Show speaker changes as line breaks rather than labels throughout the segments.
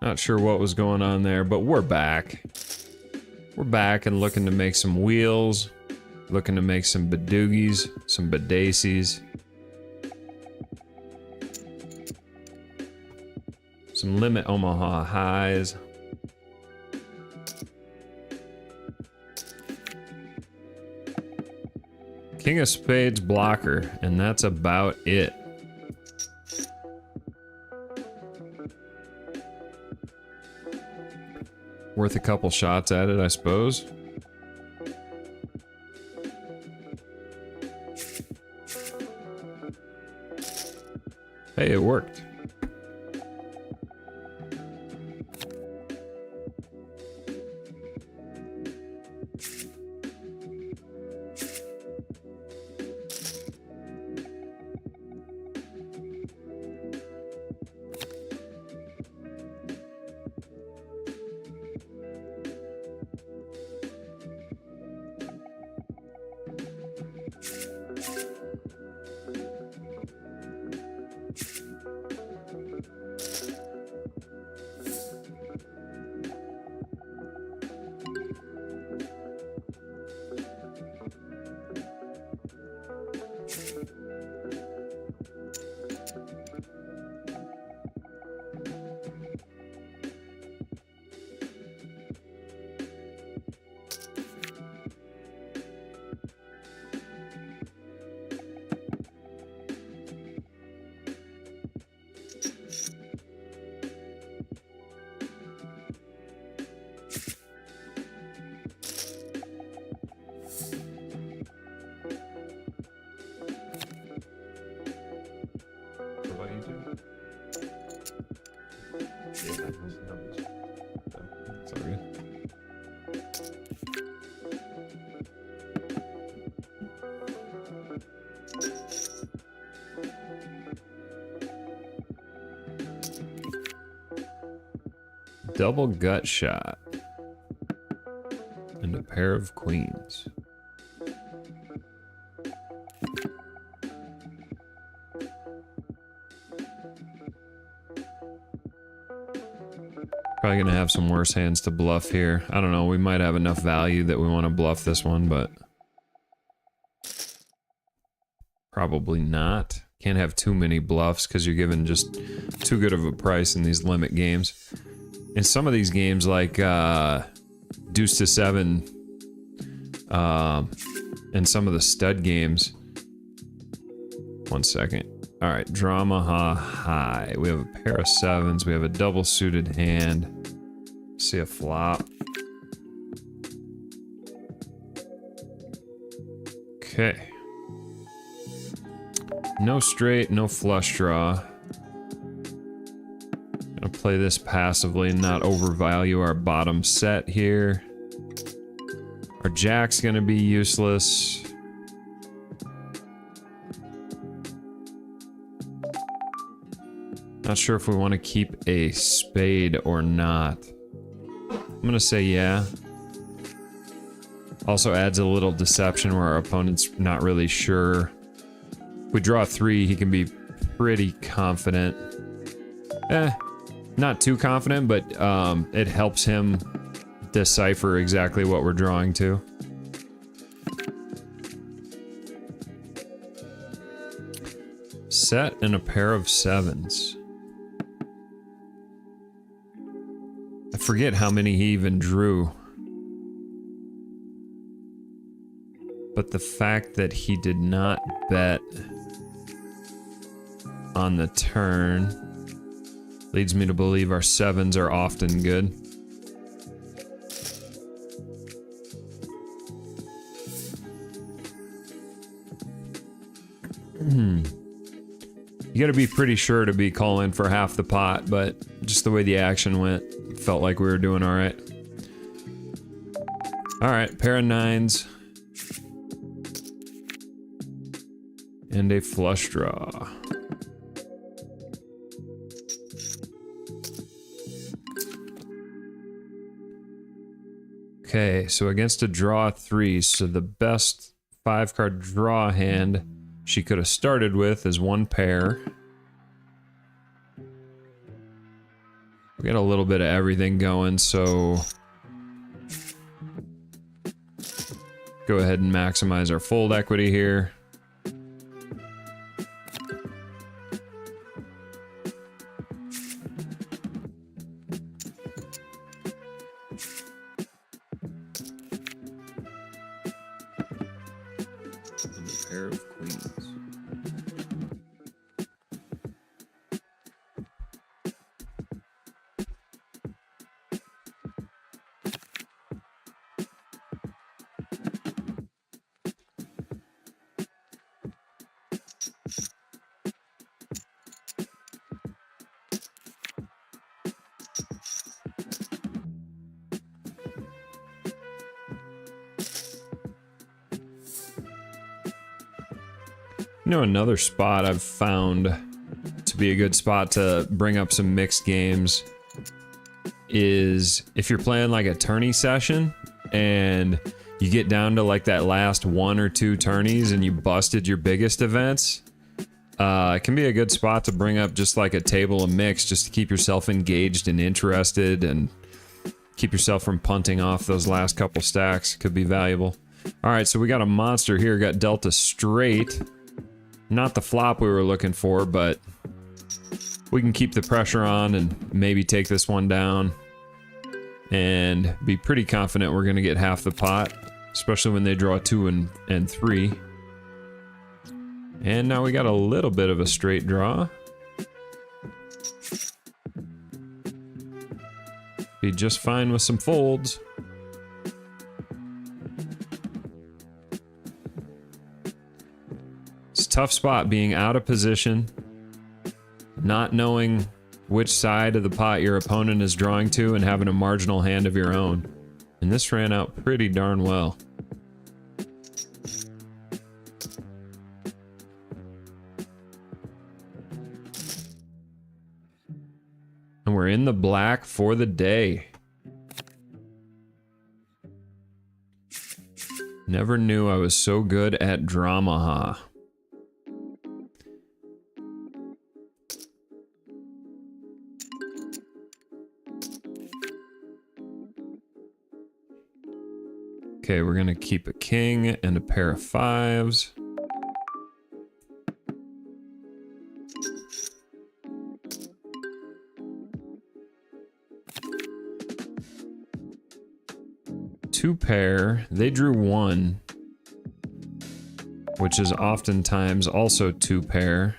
Not sure what was going on there, but we're back. We're back and looking to make some wheels. Looking to make some badoogies, some badacies. Some limit Omaha highs. King of Spades blocker, and that's about it. Worth a couple shots at it, I suppose. Hey, it worked. Double gut shot. And a pair of queens. Probably gonna have some worse hands to bluff here. I don't know, we might have enough value that we want to bluff this one, but probably not. Can't have too many bluffs because you're given just too good of a price in these limit games. In some of these games, like Deuce to 7, and some of the stud games. 1 second. All right, drama high. We have a pair of 7s. We have a double suited hand. See a flop. Okay. No straight, no flush draw. Gonna play this passively and not overvalue our bottom set here. Our jack's gonna be useless. Not sure if we want to keep a spade or not. I'm gonna say yeah. Also adds a little deception where our opponent's not really sure. If we draw 3, he can be pretty confident. Not too confident, but it helps him decipher exactly what we're drawing to. Set and a pair of 7s. I forget how many he even drew. But the fact that he did not bet on the turn leads me to believe our 7s are often good. You gotta be pretty sure to be calling for half the pot, but just the way the action went, felt like we were doing alright. Alright, pair of 9s. And a flush draw. Okay, so against a draw 3, so the best 5-card draw hand she could have started with is 1 pair. We got a little bit of everything going, so go ahead and maximize our fold equity here. Pair of queens. You know, another spot I've found to be a good spot to bring up some mixed games is if you're playing like a tourney session and you get down to like that last 1 or 2 tourneys and you busted your biggest events. It can be a good spot to bring up just like a table of mix just to keep yourself engaged and interested and keep yourself from punting off those last couple stacks. Could be valuable. All right, so we got a monster here, got dealt a straight. Not the flop we were looking for, but we can keep the pressure on and maybe take this one down and be pretty confident we're going to get half the pot, especially when they draw 2 and 3. And now we got a little bit of a straight draw. Be just fine with some folds. It's a tough spot being out of position, not knowing which side of the pot your opponent is drawing to and having a marginal hand of your own. And this ran out pretty darn well. And we're in the black for the day. Never knew I was so good at drama, huh? Okay, we're gonna keep a king and a pair of 5s. Two pair, they drew 1, which is oftentimes also 2 pair.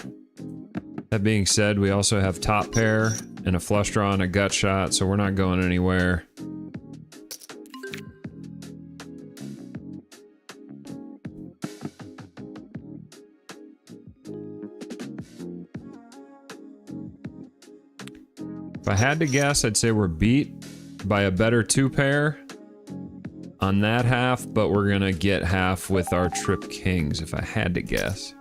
That being said, we also have top pair and a flush draw and a gut shot, so we're not going anywhere. If I had to guess, I'd say we're beat by a better 2 pair on that half, but we're gonna get half with our trip kings, if I had to guess.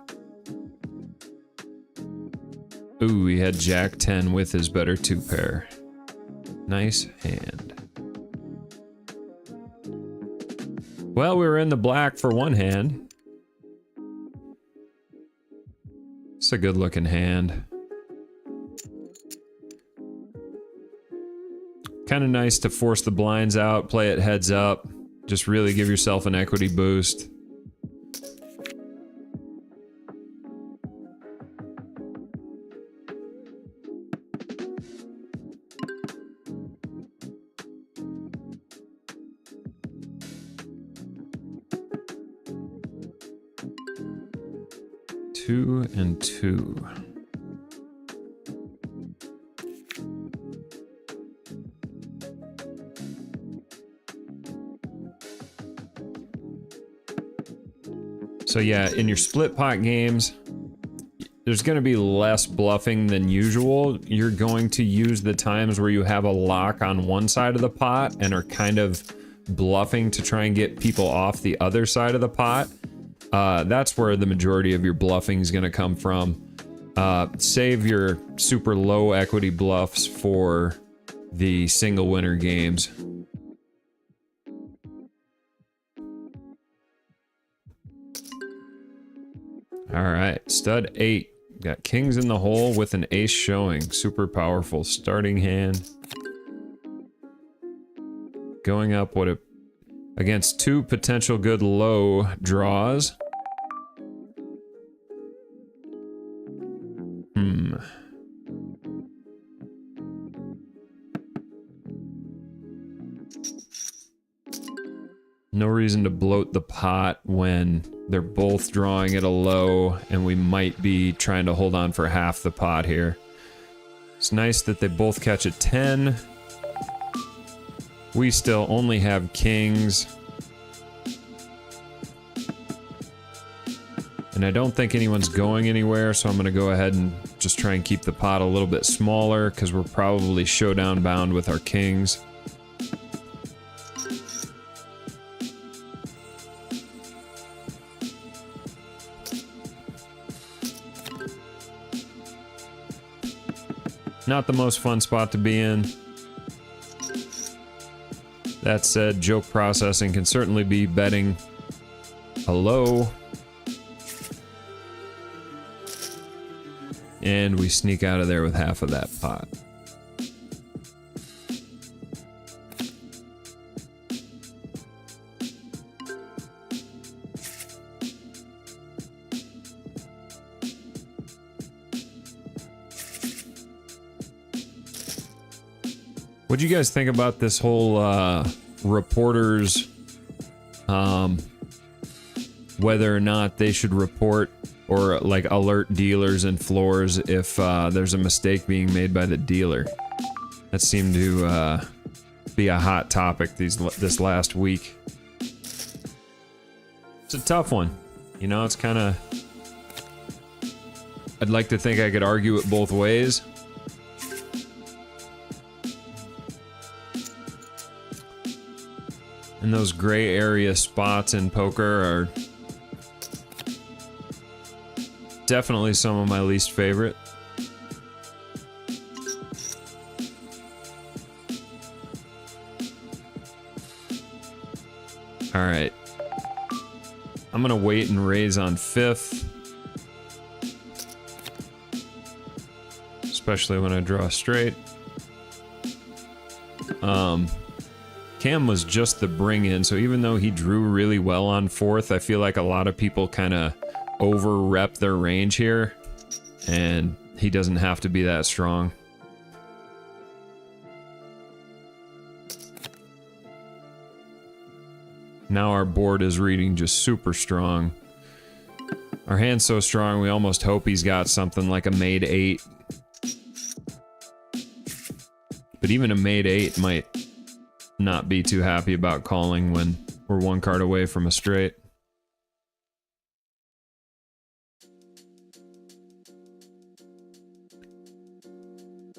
Ooh, he had Jack 10 with his better 2 pair. Nice hand. Well, we were in the black for one hand. It's a good looking hand. Kind of nice to force the blinds out, play it heads up. Just really give yourself an equity boost. Two and 2. So yeah, in your split pot games, there's going to be less bluffing than usual. You're going to use the times where you have a lock on one side of the pot and are kind of bluffing to try and get people off the other side of the pot. That's where the majority of your bluffing is going to come from. Save your super low equity bluffs for the single winner games. All right, stud 8. Got kings in the hole with an ace showing. Super powerful starting hand. Going up against two potential good low draws. No reason to bloat the pot when they're both drawing at a low and we might be trying to hold on for half the pot here. It's nice that they both catch a 10. We still only have kings. And I don't think anyone's going anywhere, so I'm going to go ahead and just try and keep the pot a little bit smaller because we're probably showdown bound with our kings. Not the most fun spot to be in. That said, joke processing can certainly be betting a low. And we sneak out of there with half of that pot. What'd you guys think about this whole reporters, whether or not they should report or like alert dealers and floors if there's a mistake being made by the dealer? That seemed to be a hot topic this last week. It's a tough one. You know, it's kind of... I'd like to think I could argue it both ways. And those gray area spots in poker are definitely some of my least favorite. All right. I'm gonna wait and raise on 5th. Especially when I draw straight. Cam was just the bring in, so even though he drew really well on 4th, I feel like a lot of people kind of over-rep their range here, and he doesn't have to be that strong. Now our board is reading just super strong. Our hand's so strong we almost hope he's got something like a made 8. But even a made 8 might not be too happy about calling when we're one card away from a straight.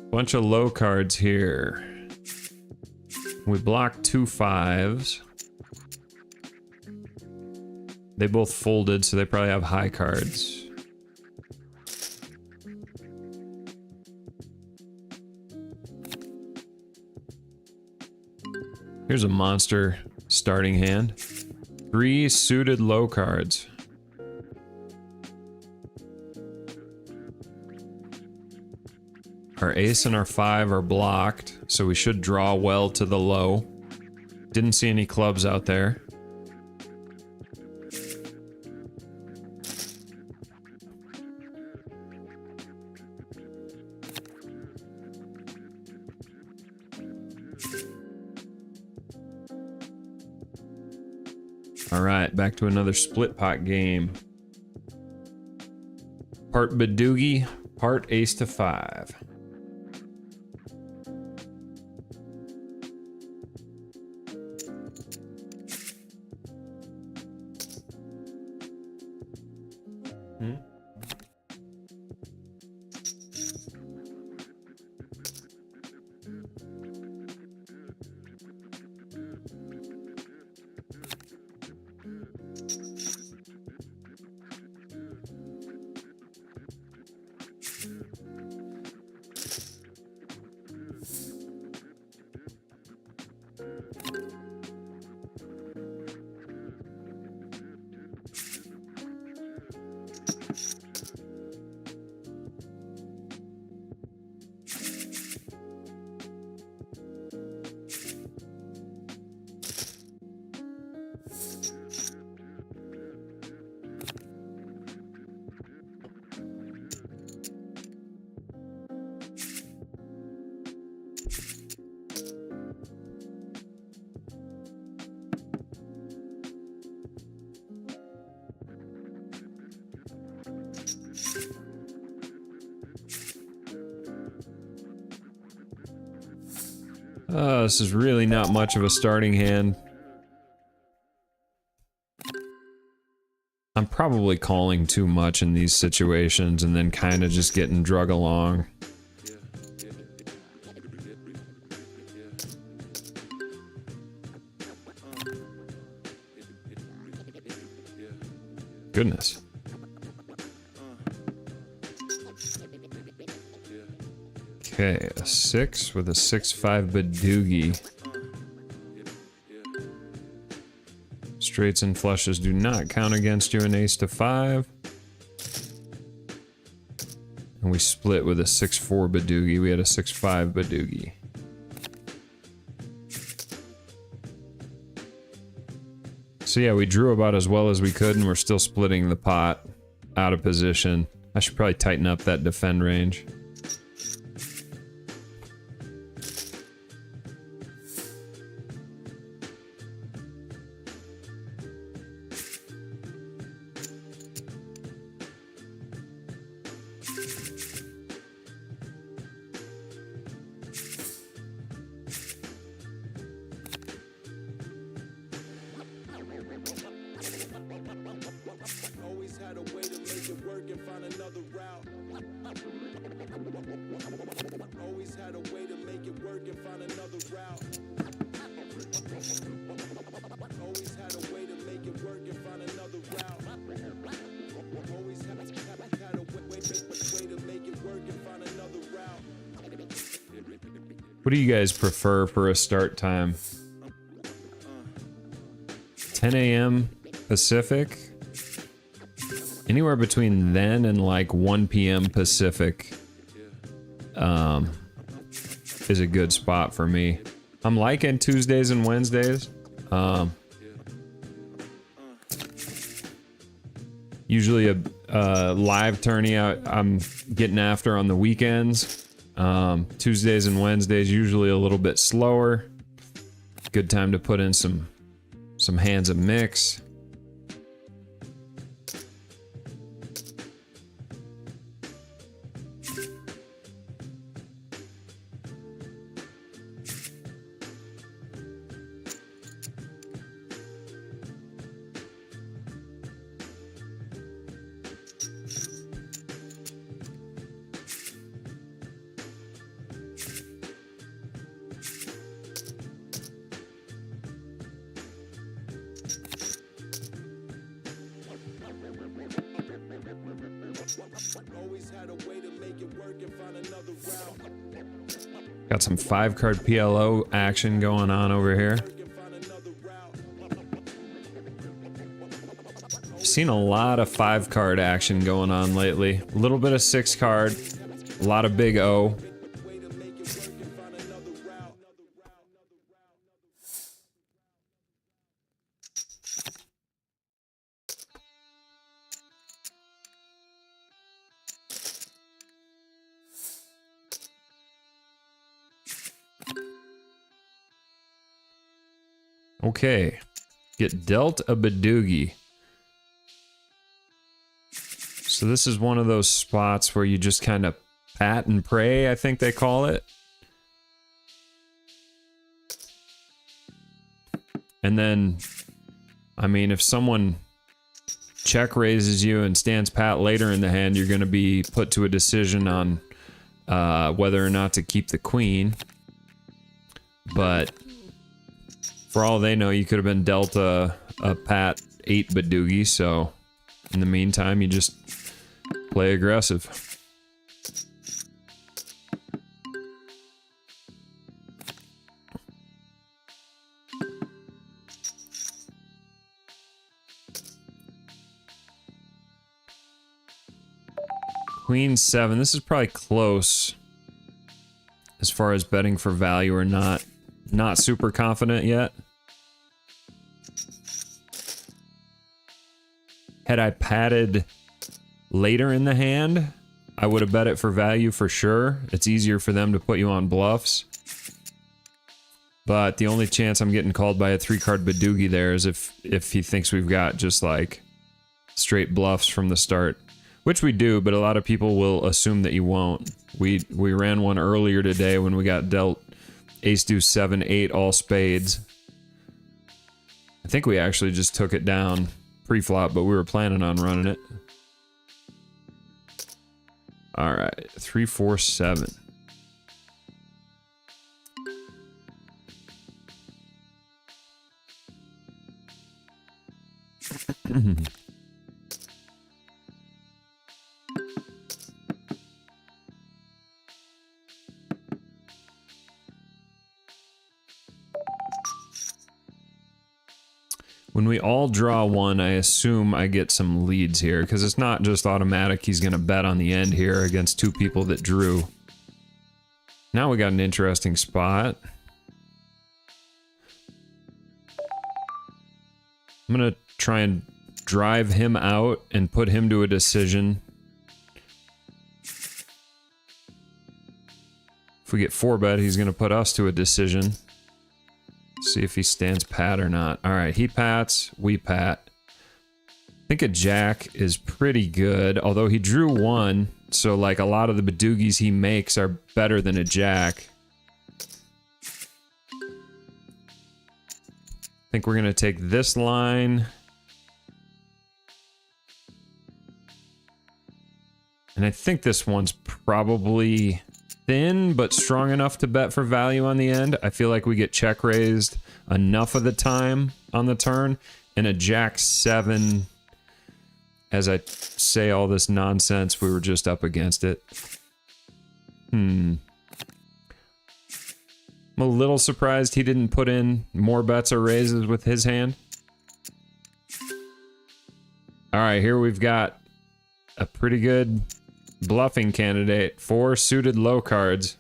Bunch of low cards here. We block 2 5s. They both folded, so they probably have high cards. Here's a monster starting hand. 3 suited low cards. Our ace and our 5 are blocked, so we should draw well to the low. Didn't see any clubs out there. All right, back to another split pot game. Part Badoogie, part ace to 5. This is really not much of a starting hand. I'm probably calling too much in these situations and then kind of just getting drug along. Goodness. Okay, a 6 with a 6-5 Badoogie. Straights and flushes do not count against you, an ace to 5. And we split with a 6-4 Badoogie. We had a 6-5 Badoogie. So yeah, we drew about as well as we could, and we're still splitting the pot out of position. I should probably tighten up that defend range. What do you guys prefer for a start time? 10 a.m. Pacific? Anywhere between then and like 1 p.m. Pacific is a good spot for me. I'm liking Tuesdays and Wednesdays. Usually a live tourney I'm getting after on the weekends. Tuesdays and Wednesdays usually a little bit slower. Good time to put in some hands of mix. Got some 5-card PLO action going on over here. Seen a lot of 5-card action going on lately. A little bit of 6-card, a lot of big O. Okay, get dealt a Badoogie. So this is one of those spots where you just kind of pat and pray, I think they call it. And then, I mean, if someone check raises you and stands pat later in the hand, you're going to be put to a decision on whether or not to keep the queen. But for all they know, you could have been dealt a pat 8 Badoogie, so in the meantime, you just play aggressive. Queen 7, this is probably close as far as betting for value or not. Not super confident yet. Had I patted later in the hand, I would have bet it for value for sure. It's easier for them to put you on bluffs. But the only chance I'm getting called by a 3-card Badoogie there is if he thinks we've got just like straight bluffs from the start. Which we do, but a lot of people will assume that you won't. We ran one earlier today when we got dealt Ace, deuce, 7, 8, all spades. I think we actually just took it down pre-flop, but we were planning on running it. All right, 3, 4, 7. When we all draw one, I assume I get some leads here, because it's not just automatic he's going to bet on the end here against two people that drew. Now we got an interesting spot. I'm going to try and drive him out and put him to a decision. If we get 4-bet, he's going to put us to a decision. See if he stands pat or not. All right, he pats, we pat. I think a jack is pretty good, although he drew 1, so like a lot of the badoogies he makes are better than a jack. I think we're gonna take this line. And I think this one's probably thin, but strong enough to bet for value on the end. I feel like we get check raised enough of the time on the turn. And a jack 7, as I say all this nonsense, we were just up against it. I'm a little surprised he didn't put in more bets or raises with his hand. All right, here we've got a pretty good bluffing candidate. 4 suited low cards.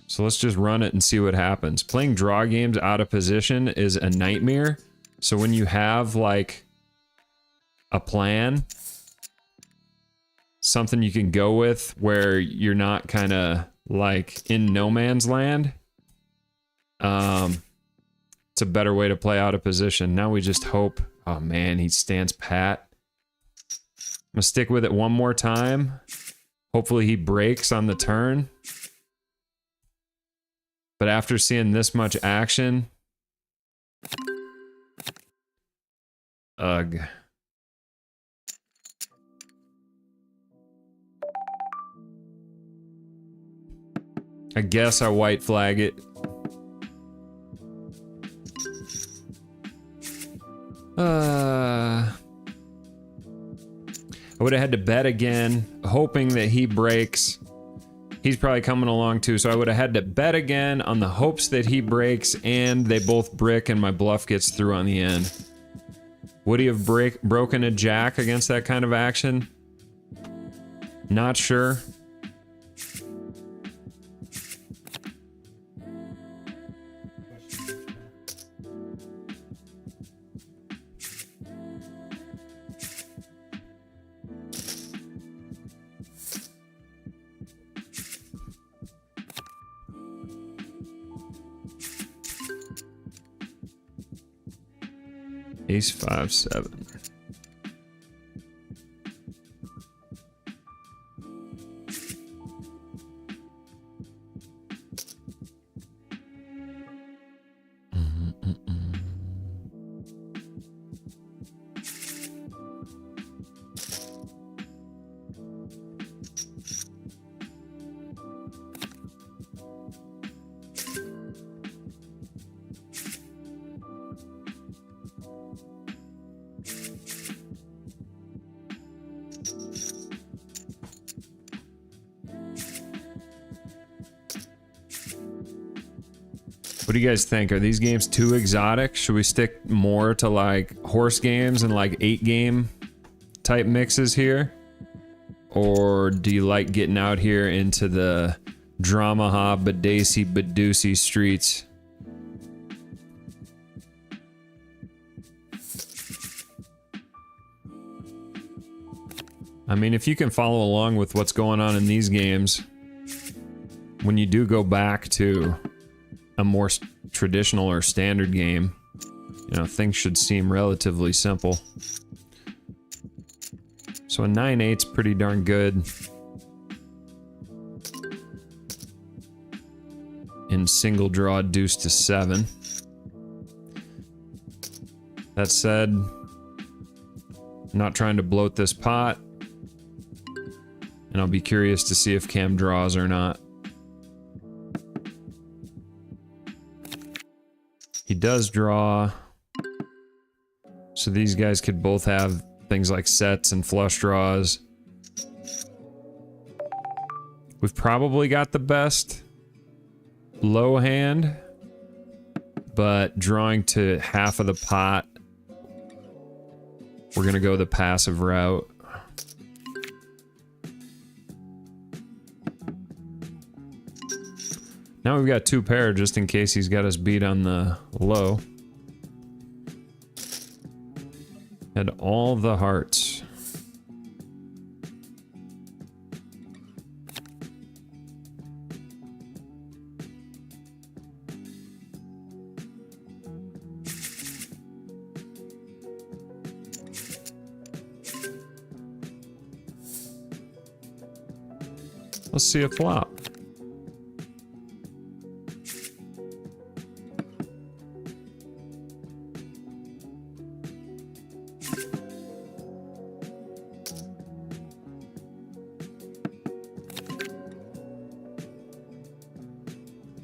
So let's just run it and see what happens. Playing draw games out of position is a nightmare. So when you have like a plan, something you can go with where you're not kind of like in no man's land, it's a better way to play out of position. Now we just hope, oh man, he stands pat. I'm gonna stick with it one more time. Hopefully he breaks on the turn. But after seeing this much action, ugh. I guess I white flag it. I would have had to bet again, hoping that he breaks. He's probably coming along too, so I would have had to bet again on the hopes that he breaks and they both brick and my bluff gets through on the end. Would he have broken a jack against that kind of action? Not sure. Ace 5, 7. What do you guys think? Are these games too exotic? Should we stick more to like horse games and like 8-game type mixes here? Or do you like getting out here into the Dramaha, Badacey, Badoocy streets? I mean, if you can follow along with what's going on in these games, when you do go back to a more traditional or standard game, you know, things should seem relatively simple. So a 9-8's pretty darn good. in single draw deuce to 7. That said, I'm not trying to bloat this pot, and I'll be curious to see if Cam draws or not. He does draw, so these guys could both have things like sets and flush draws. We've probably got the best low hand, but drawing to half of the pot, we're gonna go the passive route. Now we've got 2 pair just in case he's got us beat on the low. Had all the hearts. Let's see a flop.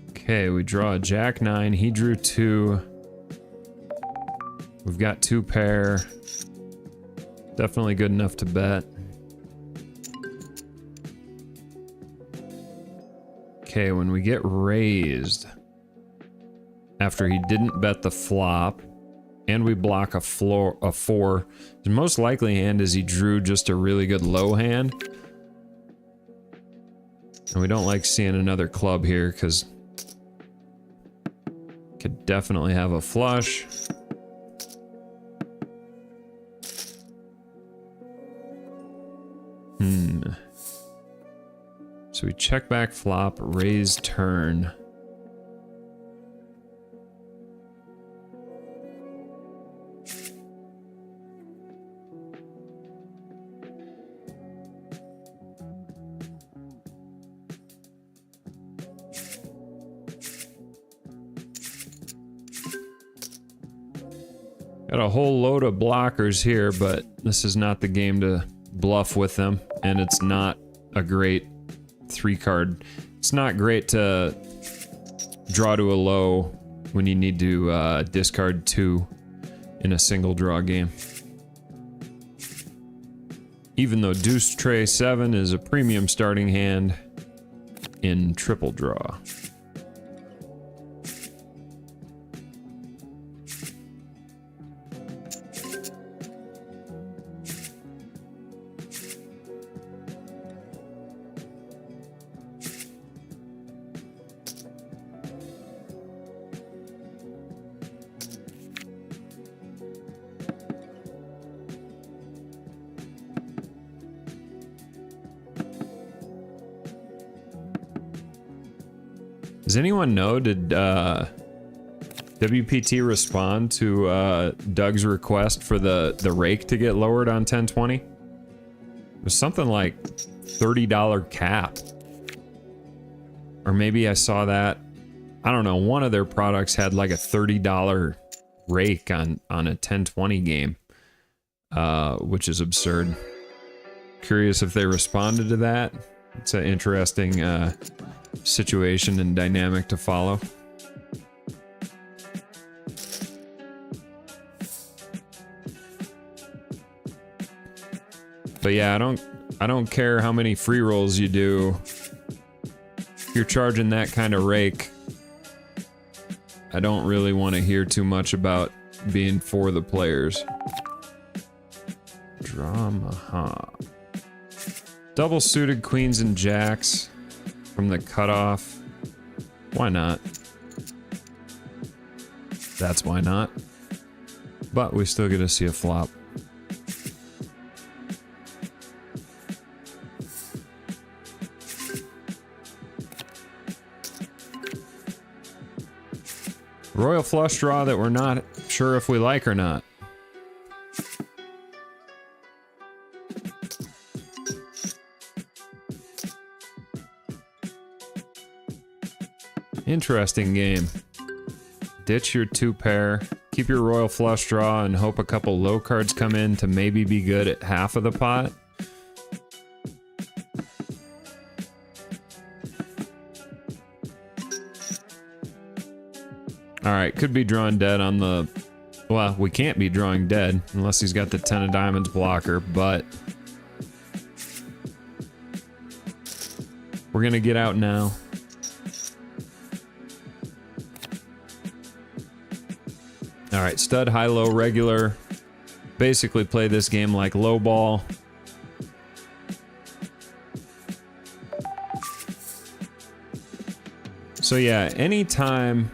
Okay, we draw a jack 9. He drew 2. We've got 2 pair. Definitely good enough to bet. Okay, when we get raised, after he didn't bet the flop, and we block a 4, the most likely hand is he drew just a really good low hand. And we don't like seeing another club here, because could definitely have a flush. So we check back flop, raise turn. Got a whole load of blockers here, but this is not the game to bluff with them, and it's not a great 3-card. It's not great to draw to a low when you need to discard 2 in a single draw game. Even though deuce tray 7 is a premium starting hand in triple draw. Does anyone know, did WPT respond to Doug's request for the rake to get lowered on 1020? It was something like $30 cap. Or maybe I saw that, I don't know, one of their products had like a $30 rake on a 1020 game, which is absurd. Curious if they responded to that. It's an interesting situation and dynamic to follow. But yeah, I don't care how many free rolls you do. If you're charging that kind of rake, I don't really want to hear too much about being for the players. Drama. Double suited queens and jacks from the cutoff. Why not? That's why not. But we still get to see a flop. Royal flush draw that we're not sure if we like or not. Interesting game. Ditch your 2 pair. Keep your royal flush draw and hope a couple low cards come in to maybe be good at half of the pot. Alright, could be drawing dead on the... Well, we can't be drawing dead unless he's got the 10 of diamonds blocker, but... We're gonna get out now. Alright, stud, high, low, regular. Basically play this game like low ball. So yeah, anytime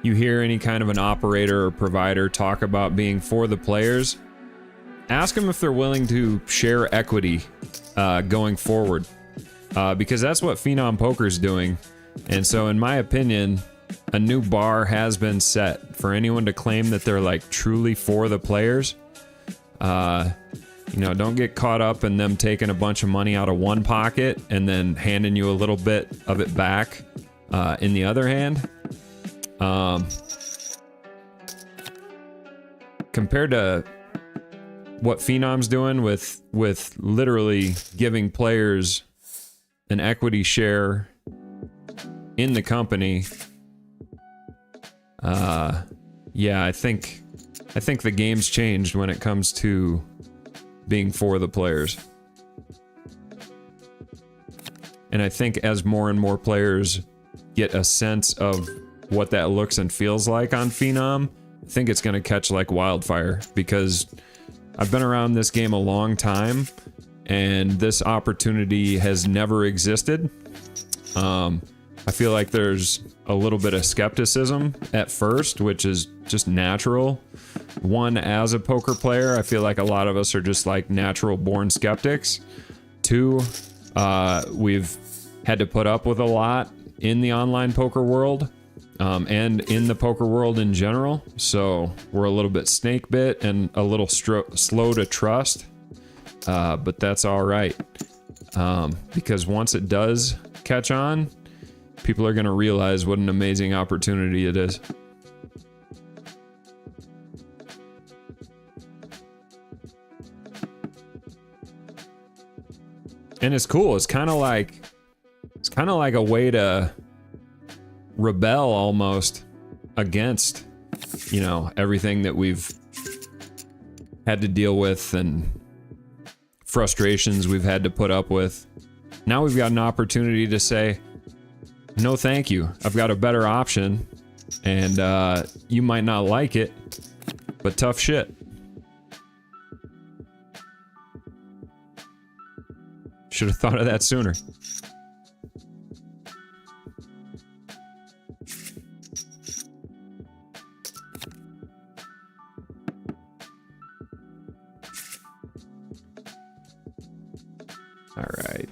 you hear any kind of an operator or provider talk about being for the players, ask them if they're willing to share equity going forward. Because that's what Phenom Poker's doing. And so in my opinion, a new bar has been set for anyone to claim that they're like truly for the players. You know, don't get caught up in them taking a bunch of money out of one pocket and then handing you a little bit of it back in the other hand. Compared to what Phenom's doing with literally giving players an equity share in the company, yeah, I think the game's changed when it comes to being for the players. And I think as more and more players get a sense of what that looks and feels like on Phenom, I think it's gonna catch like wildfire, because I've been around this game a long time and this opportunity has never existed. I feel like there's a little bit of skepticism at first, which is just natural. One, as a poker player, I feel like a lot of us are just like natural born skeptics. Two, we've had to put up with a lot in the online poker world, and in the poker world in general. So we're a little bit snake bit and a little slow to trust, but that's all right. Because once it does catch on, people are going to realize what an amazing opportunity it is. And it's cool. It's kind of like a way to rebel almost against, you know, everything that we've had to deal with and frustrations we've had to put up with. Now we've got an opportunity to say, no thank you, I've got a better option, and you might not like it, but tough shit. Should have thought of that sooner. All right.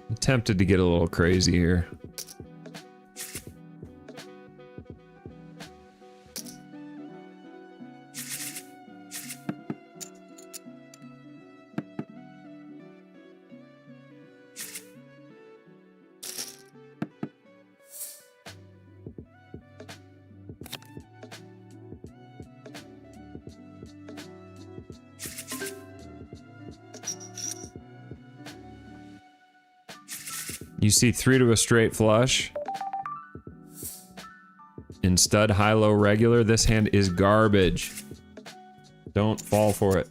I'm tempted to get a little crazy here. You see 3 to a straight flush. In stud, high, low, regular. This hand is garbage. Don't fall for it.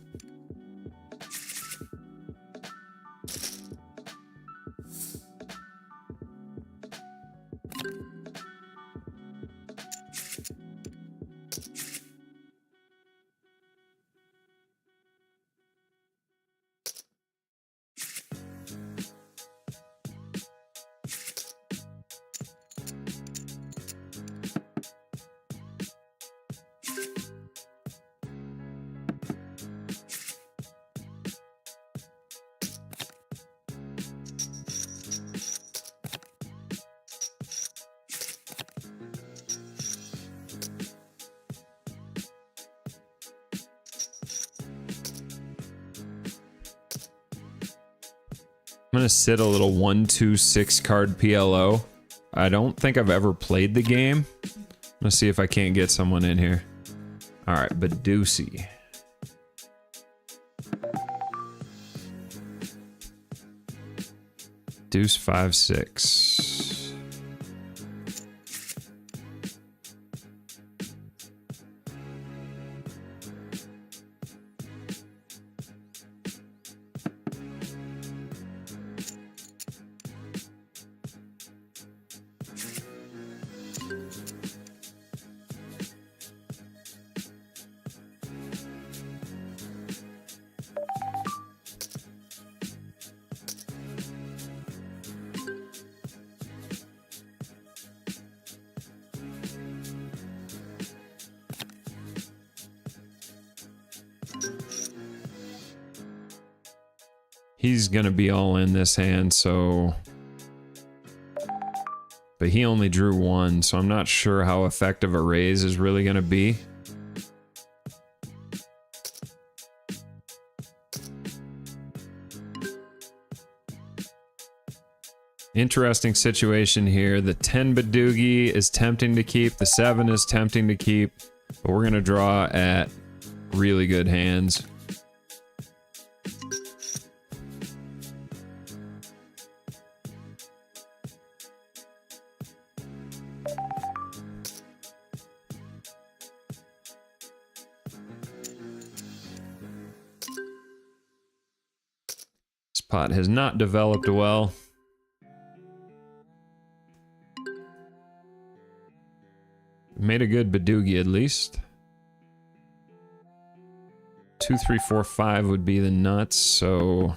I'm gonna sit a little 1-2-6 card PLO. I don't think I've ever played the game. Let's see if I can't get someone in here. All right, Badusi. Deuce 5-6. He's gonna be all in this hand, so... But he only drew one, so I'm not sure how effective a raise is really gonna be. Interesting situation here. The 10 Badugi is tempting to keep, the 7 is tempting to keep, but we're gonna draw at really good hands. This pot has not developed well. Made a good Badugi at least. 2, 3, 4, 5 would be the nuts, so...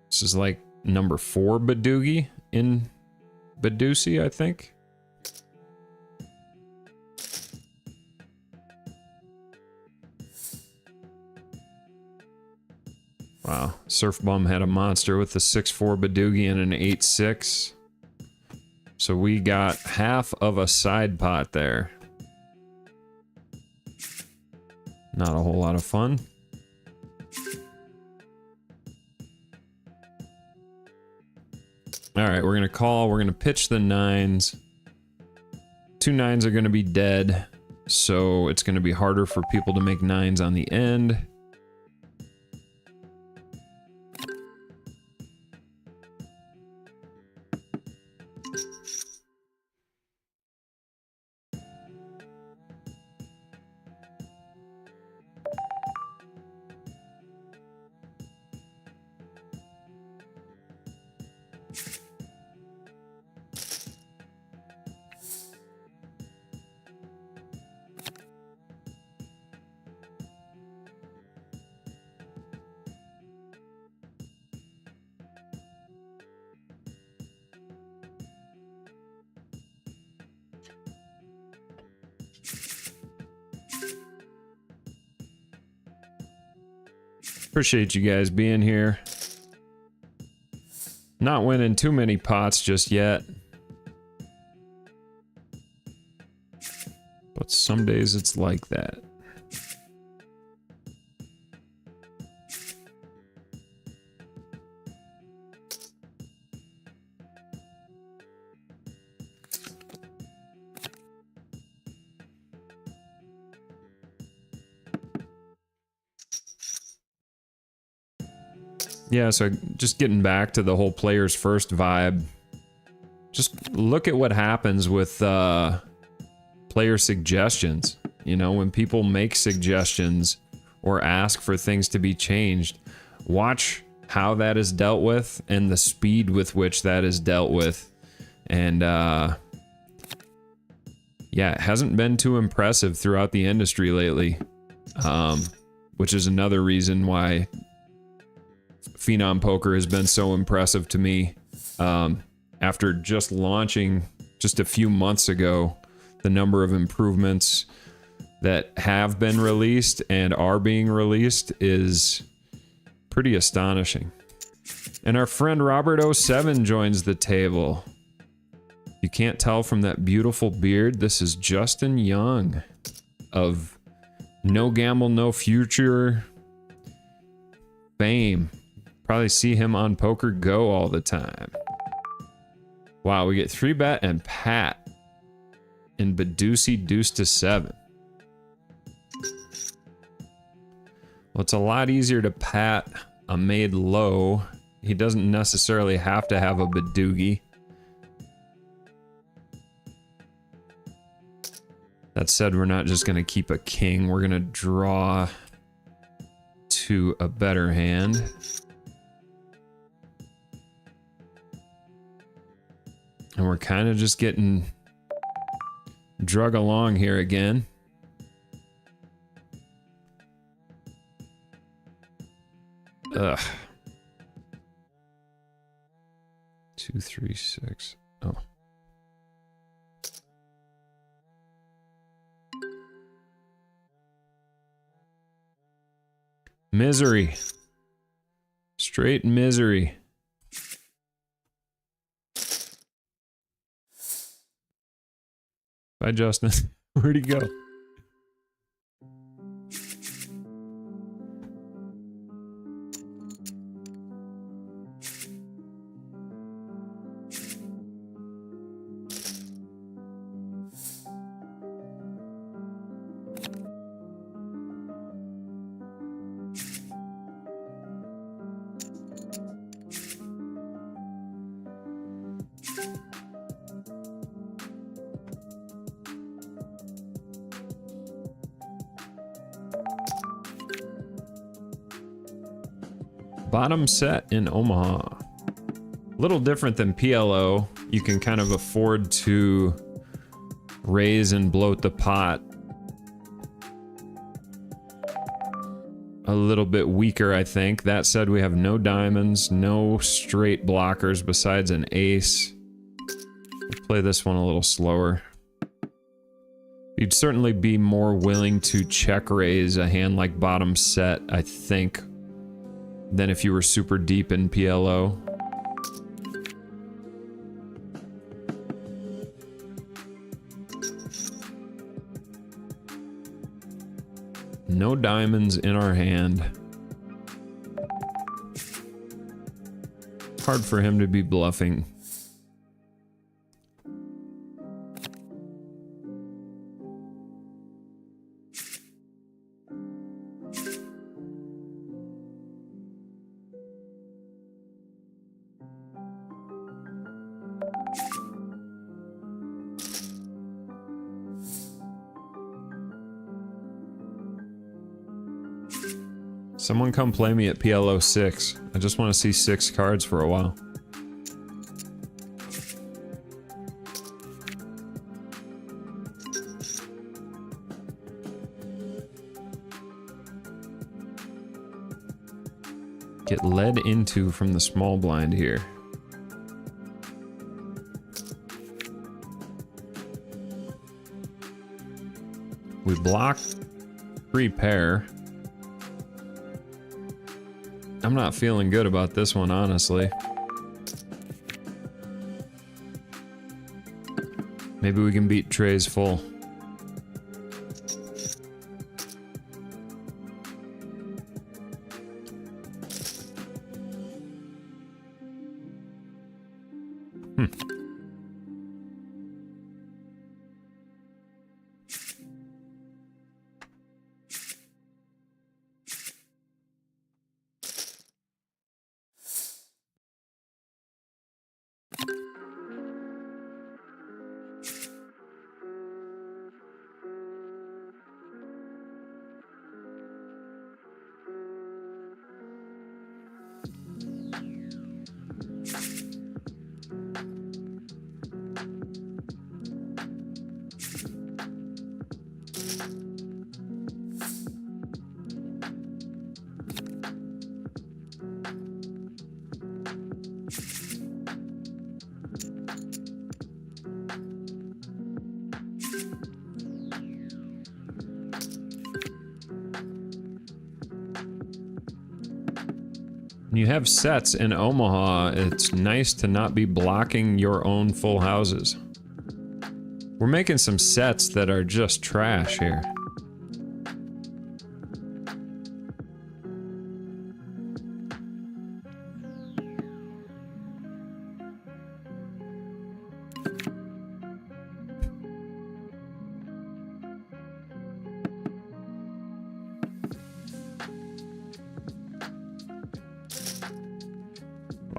This is like number 4 Badugi in Badusi, I think. Wow, Surf Bum had a monster with the 6-4 Badugi and an 8-6. So we got half of a side pot there. Not a whole lot of fun. All right, we're gonna call, we're gonna pitch the 9s. 2 9s are gonna be dead, so it's gonna be harder for people to make 9s on the end. Appreciate you guys being here. Not winning too many pots just yet. But some days it's like that. Yeah, so just getting back to the whole players first vibe. Just look at what happens with player suggestions. You know, when people make suggestions or ask for things to be changed, watch how that is dealt with and the speed with which that is dealt with. And yeah, it hasn't been too impressive throughout the industry lately. Which is another reason why Phenom Poker has been so impressive to me. After just launching just a few months ago, the number of improvements that have been released and are being released is pretty astonishing. And our friend Robert07 joins the table. You can't tell from that beautiful beard, this is Justin Young of No Gamble, No Future. Bame. Probably see him on Poker Go all the time. Wow, we get 3-bet and Pat. And Badusi deuce to 7. Well, it's a lot easier to pat a made low. He doesn't necessarily have to have a Badoogie. That said, we're not just going to keep a king. We're going to draw to a better hand. And we're kind of just getting drug along here again. Ugh. 2, 3, 6. Oh. Misery. Straight misery. Bye, Justin. Where'd he go? Bottom set in Omaha. A little different than PLO. You can kind of afford to raise and bloat the pot. A little bit weaker, I think. That said, we have no diamonds, no straight blockers besides an ace. We'll play this one a little slower. You'd certainly be more willing to check raise a hand like bottom set, I think, than if you were super deep in PLO. No diamonds in our hand. Hard for him to be bluffing. Someone come play me at PLO 6. I just want to see 6 cards for a while. Get led into from the small blind here. We block free pair. I'm not feeling good about this one, honestly. Maybe we can beat Trey's full. When you have sets in Omaha, it's nice to not be blocking your own full houses. We're making some sets that are just trash here.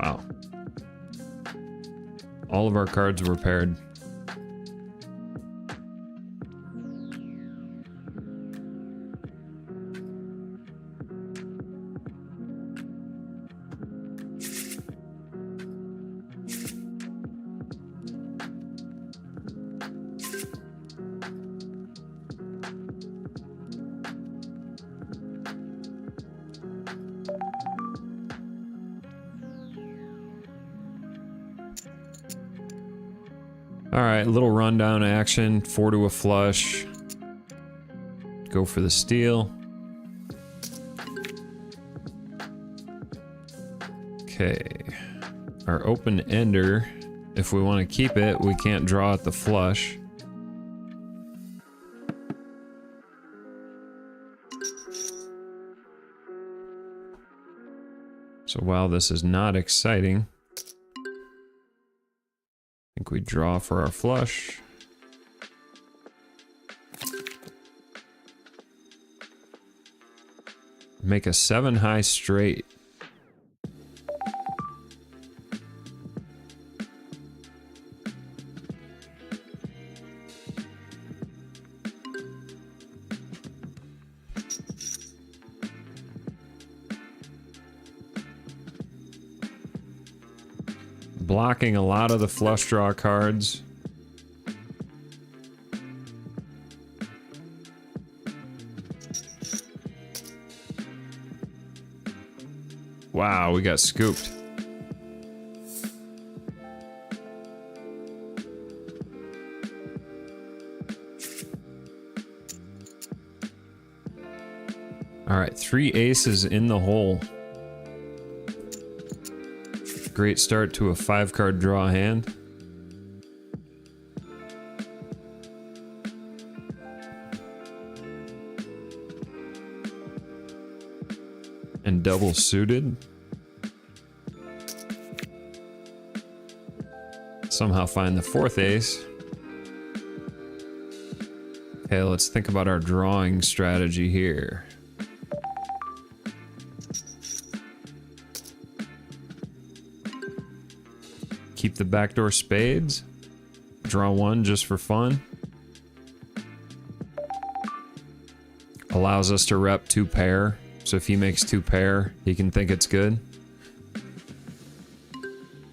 Wow. All of our cards were paired. Alright, little rundown action. 4 to a flush. Go for the steal. Okay. Our open ender, if we want to keep it, we can't draw at the flush. So while this is not exciting, I think we draw for our flush. Make a 7 high straight. Blocking a lot of the flush draw cards. Wow, we got scooped. All right, 3 aces in the hole. Great start to a 5-card draw hand. And double suited. Somehow find the 4th ace. Okay, let's think about our drawing strategy here. Keep the backdoor spades. Draw 1 just for fun. Allows us to rep 2 pair. So if he makes 2 pair, he can think it's good.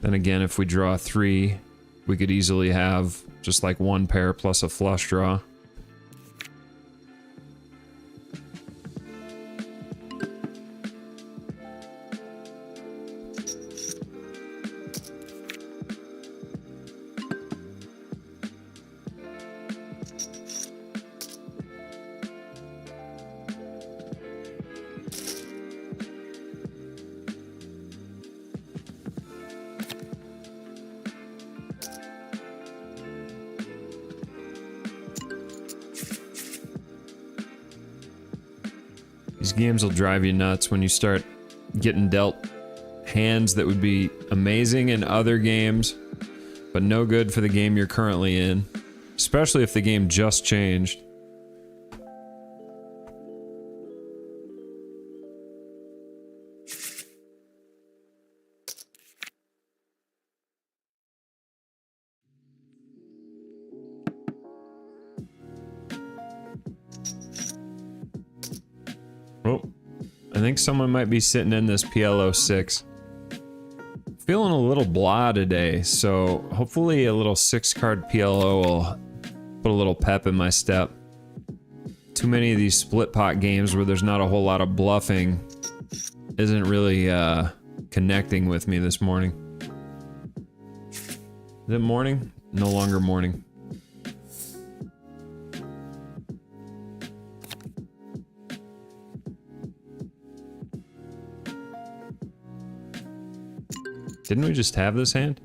Then again, if we draw 3, we could easily have just like 1 pair plus a flush draw. These games will drive you nuts when you start getting dealt hands that would be amazing in other games, but no good for the game you're currently in, especially if the game just changed. Oh, I think someone might be sitting in this PLO6. Feeling a little blah today, so hopefully a little 6-card PLO will put a little pep in my step. Too many of these split pot games where there's not a whole lot of bluffing isn't really connecting with me this morning. Is it morning? No longer morning. Didn't we just have this hand?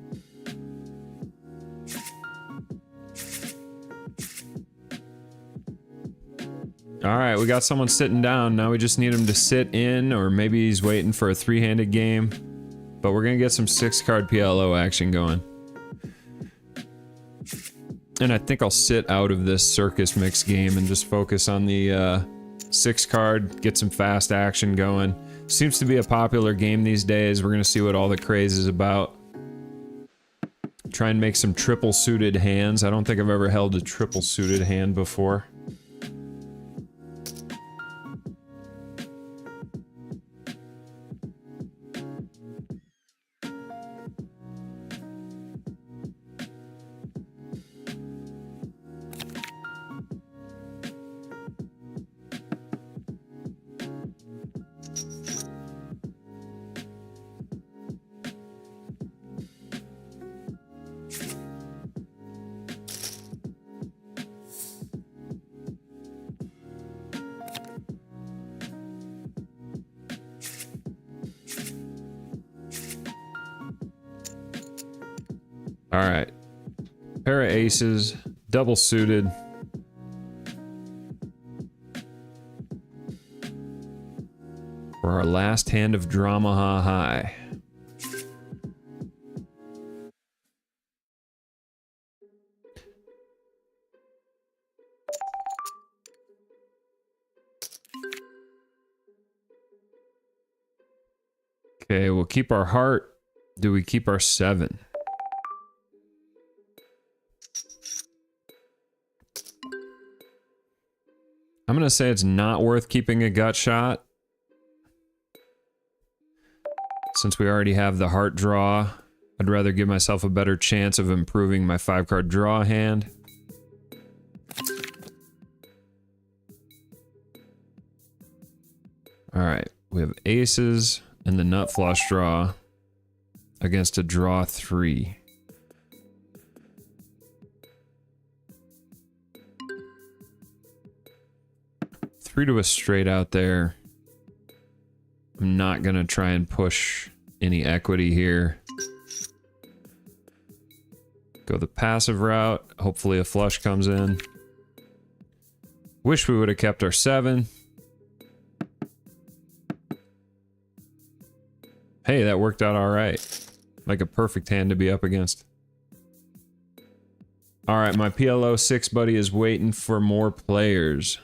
Alright, we got someone sitting down. Now we just need him to sit in, or maybe he's waiting for a 3-handed game. But we're gonna get some 6-card PLO action going. And I think I'll sit out of this circus mix game and just focus on the 6-card, get some fast action going. Seems to be a popular game these days. We're gonna see what all the craze is about. Try and make some triple suited hands. I don't think I've ever held a triple suited hand before. Alright. Pair of aces, double suited. For our last hand of drama high. Okay, we'll keep our heart. Do we keep our 7? I'm gonna say it's not worth keeping a gut shot. Since we already have the heart draw, I'd rather give myself a better chance of improving my 5-card draw hand. Alright, we have aces and the nut flush draw against a draw 3. Three to a straight out there. I'm not gonna try and push any equity here. Go the passive route. Hopefully a flush comes in. Wish we would have kept our 7. Hey, that worked out alright. Like a perfect hand to be up against. Alright, my PLO 6 buddy is waiting for more players.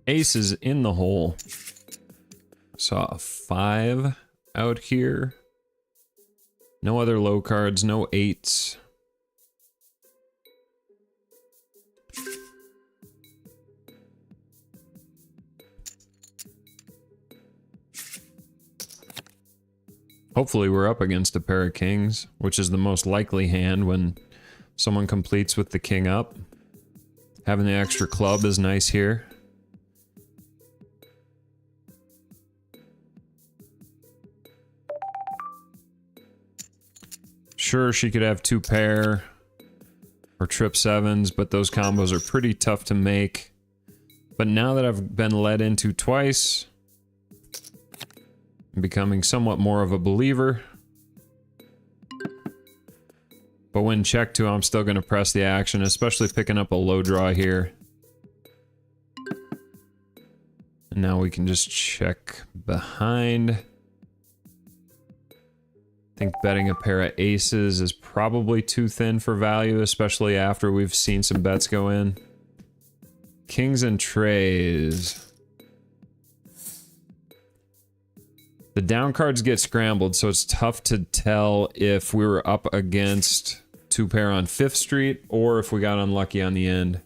Ace is in the hole. Saw a 5 out here. No other low cards, no 8s. Hopefully we're up against a pair of kings, which is the most likely hand when someone completes with the king up. Having the extra club is nice here. Sure, she could have 2 pair or trip 7s, but those combos are pretty tough to make. But now that I've been led into twice, I'm becoming somewhat more of a believer. But when check 2, I'm still going to press the action, especially picking up a low draw here. And now we can just check behind. I think betting a pair of aces is probably too thin for value, especially after we've seen some bets go in. Kings and trays. The down cards get scrambled, so it's tough to tell if we were up against 2 pair on 5th Street or if we got unlucky on the end.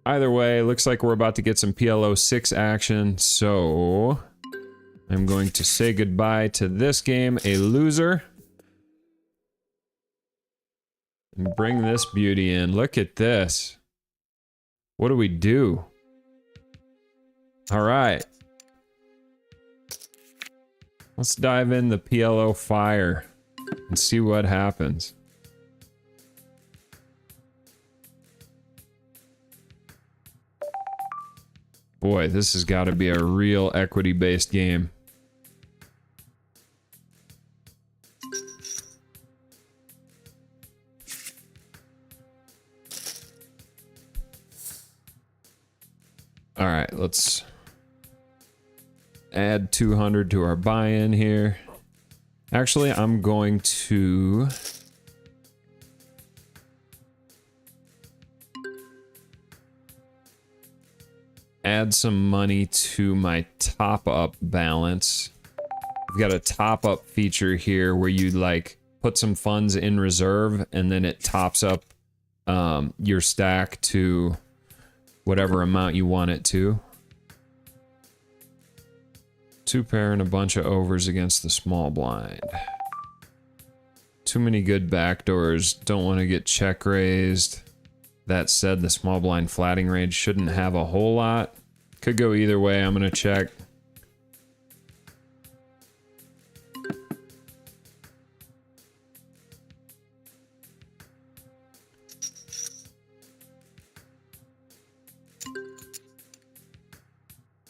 Either way, looks like we're about to get some PLO 6 action, so I'm going to say goodbye to this game, a loser. And bring this beauty in. Look at this. What do we do? All right. Let's dive in the PLO fire and see what happens. boy, this has got to be a real equity-based game. All right, let's add 200 to our buy-in here. Actually, I'm going to add some money to my top-up balance. We've got a top-up feature here where you like put some funds in reserve and then it tops up your stack to whatever amount you want it to. 2 pair and a bunch of overs against the small blind. Too many good backdoors. Don't want to get check raised. That said, the small blind flatting range shouldn't have a whole lot. Could go either way. I'm going to check.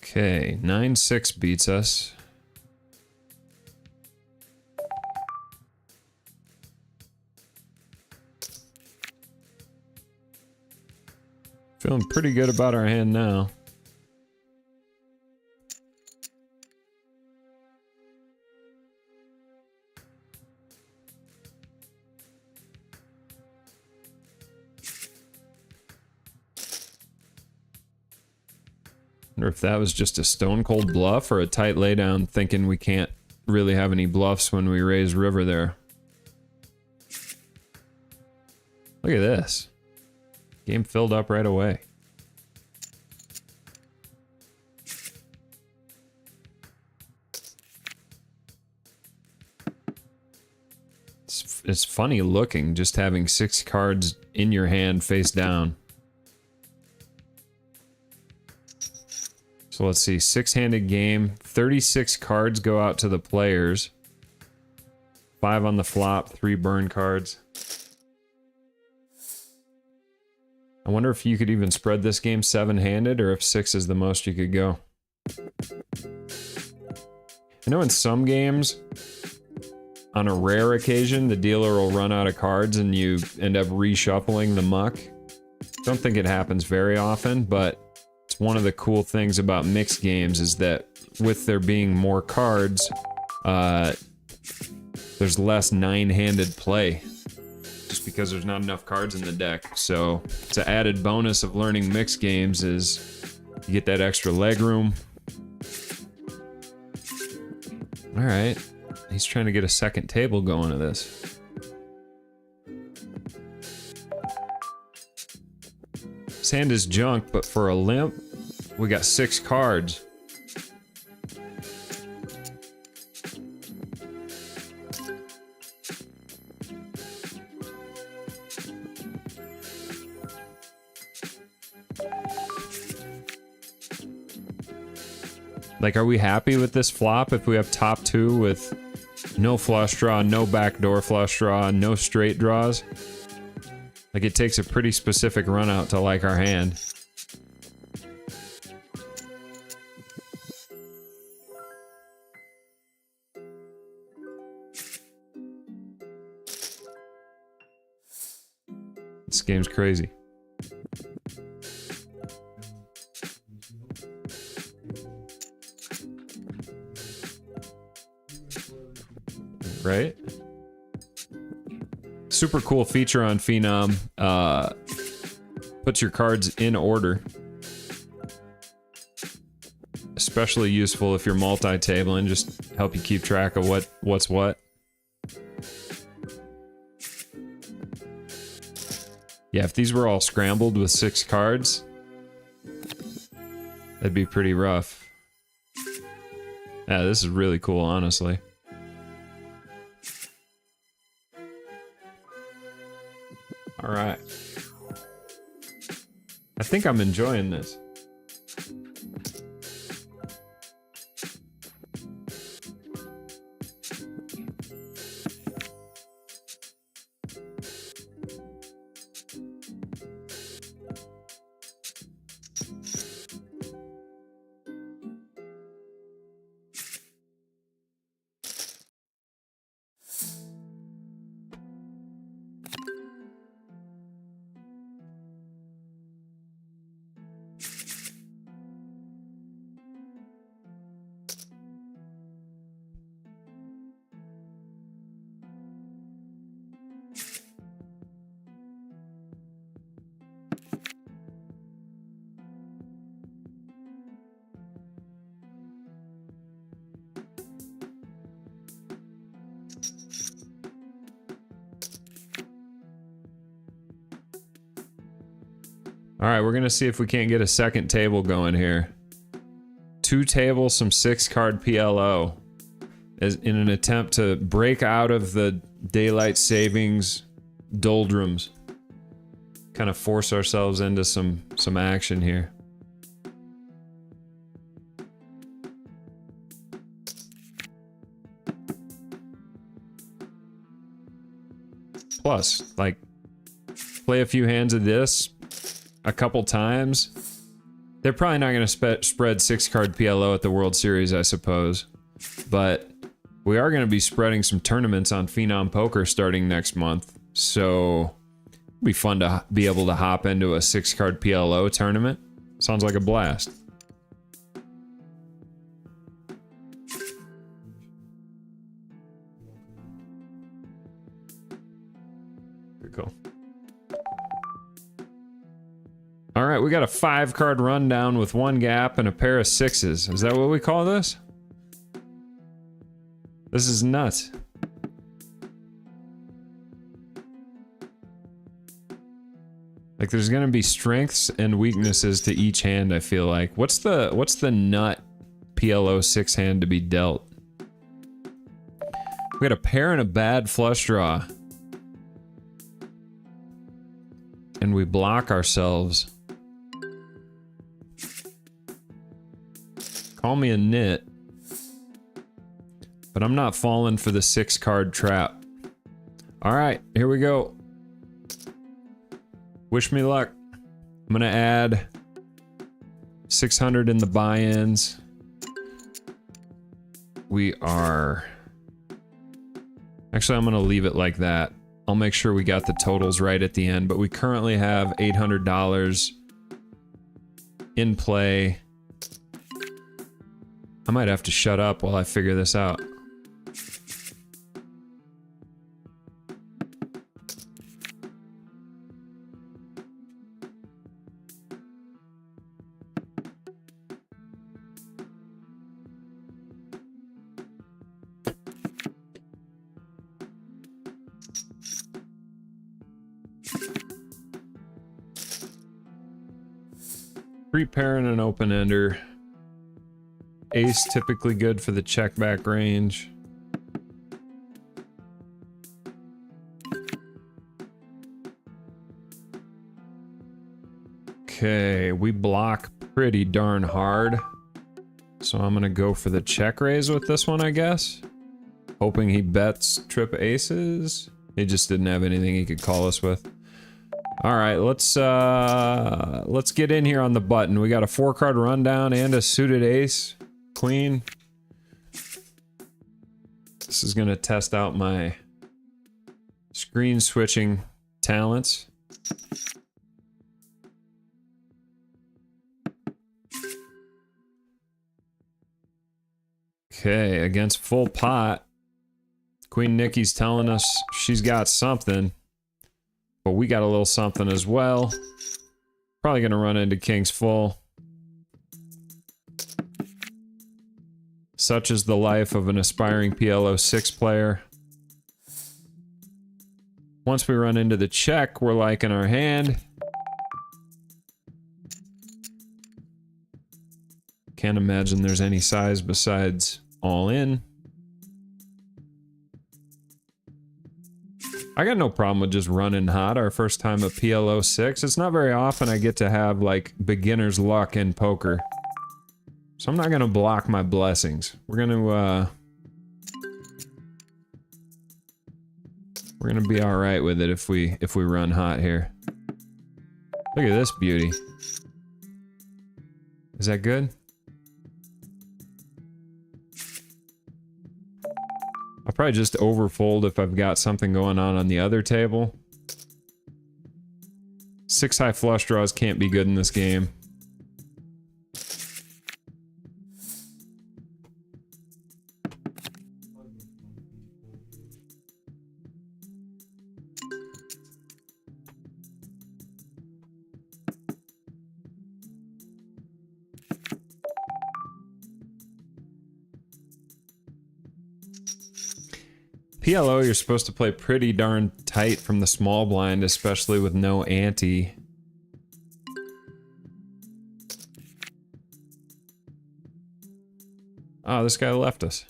Okay, 9-6 beats us. Feeling pretty good about our hand now. Wonder if that was just a stone cold bluff or a tight laydown thinking we can't really have any bluffs when we raise river there. Look at this. Game filled up right away. It's funny looking, just having 6 cards in your hand face down. So let's see, 6-handed game, 36 cards go out to the players. 5 on the flop, 3 burn cards. I wonder if you could even spread this game 7-handed or if 6 is the most you could go. I know in some games, on a rare occasion, the dealer will run out of cards and you end up reshuffling the muck. Don't think it happens very often, but it's one of the cool things about mixed games is that with there being more cards, there's less 9-handed play. Just because there's not enough cards in the deck. So it's an added bonus of learning mixed games is you get that extra leg room. All right. He's trying to get a second table going to this. His hand is junk, but for a limp, we got 6 cards. Like, are we happy with this flop if we have top 2 with no flush draw, no backdoor flush draw, no straight draws? Like, it takes a pretty specific run out to like our hand. This game's crazy. Right? Super cool feature on Phenom. Puts your cards in order. Especially useful if you're multi-tabling, just help you keep track of what's what. Yeah, if these were all scrambled with 6 cards, that'd be pretty rough. Yeah, this is really cool, honestly. All right. I think I'm enjoying this. All right, we're gonna see if we can't get a second table going here. 2 tables, some 6-card PLO, as in an attempt to break out of the daylight savings doldrums. Kind of force ourselves into some action here. Plus, like, play a few hands of this a couple times. They're probably not going to spread 6-card PLO at the World Series, I suppose. But we are going to be spreading some tournaments on Phenom Poker starting next month. So it'll be fun to be able to hop into a 6-card PLO tournament. Sounds like a blast. Pretty cool. All right, we got a 5-card rundown with 1 gap and a pair of 6s. Is that what we call this? This is nuts. Like, there's gonna be strengths and weaknesses to each hand, I feel like. What's the nut PLO 6 hand to be dealt? We got a pair and a bad flush draw. And we block ourselves. Call me a nit. But I'm not falling for the 6-card trap. Alright, here we go. Wish me luck. I'm gonna add 600 in the buy-ins. We are... Actually, I'm gonna leave it like that. I'll make sure we got the totals right at the end, but we currently have $800 in play. I might have to shut up while I figure this out. Free pair and an open-ender. Ace typically good for the check back range. Okay, we block pretty darn hard. So I'm gonna go for the check raise with this one, I guess. Hoping he bets trip aces. He just didn't have anything he could call us with. Alright, let's get in here on the button. We got a 4-card rundown and a suited ace. Queen. This is gonna test out my screen switching talents. Okay, against full pot. Queen Nikki's telling us she's got something. But we got a little something as well. Probably gonna run into King's full. Such is the life of an aspiring PLO 6 player. Once we run into the check, we're liking our hand. Can't imagine there's any size besides all in. I got no problem with just running hot our first time at PLO 6. It's not very often I get to have, like, beginner's luck in poker. So I'm not gonna block my blessings. We're gonna be alright with it if we run hot here. Look at this beauty. Is that good? I'll probably just overfold if I've got something going on the other table. 6 high flush draws can't be good in this game. PLO, you're supposed to play pretty darn tight from the small blind, especially with no ante. Oh, this guy left us.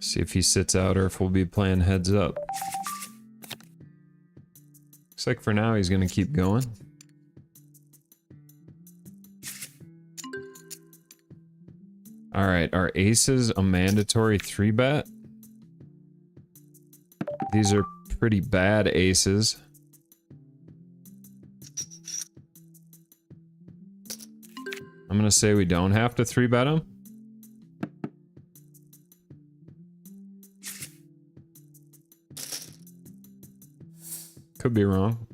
See if he sits out or if we'll be playing heads up. Looks like for now he's gonna keep going. Alright, are aces a mandatory 3-bet? These are pretty bad aces. I'm gonna say we don't have to 3-bet them. Could be wrong.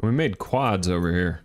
We made quads over here.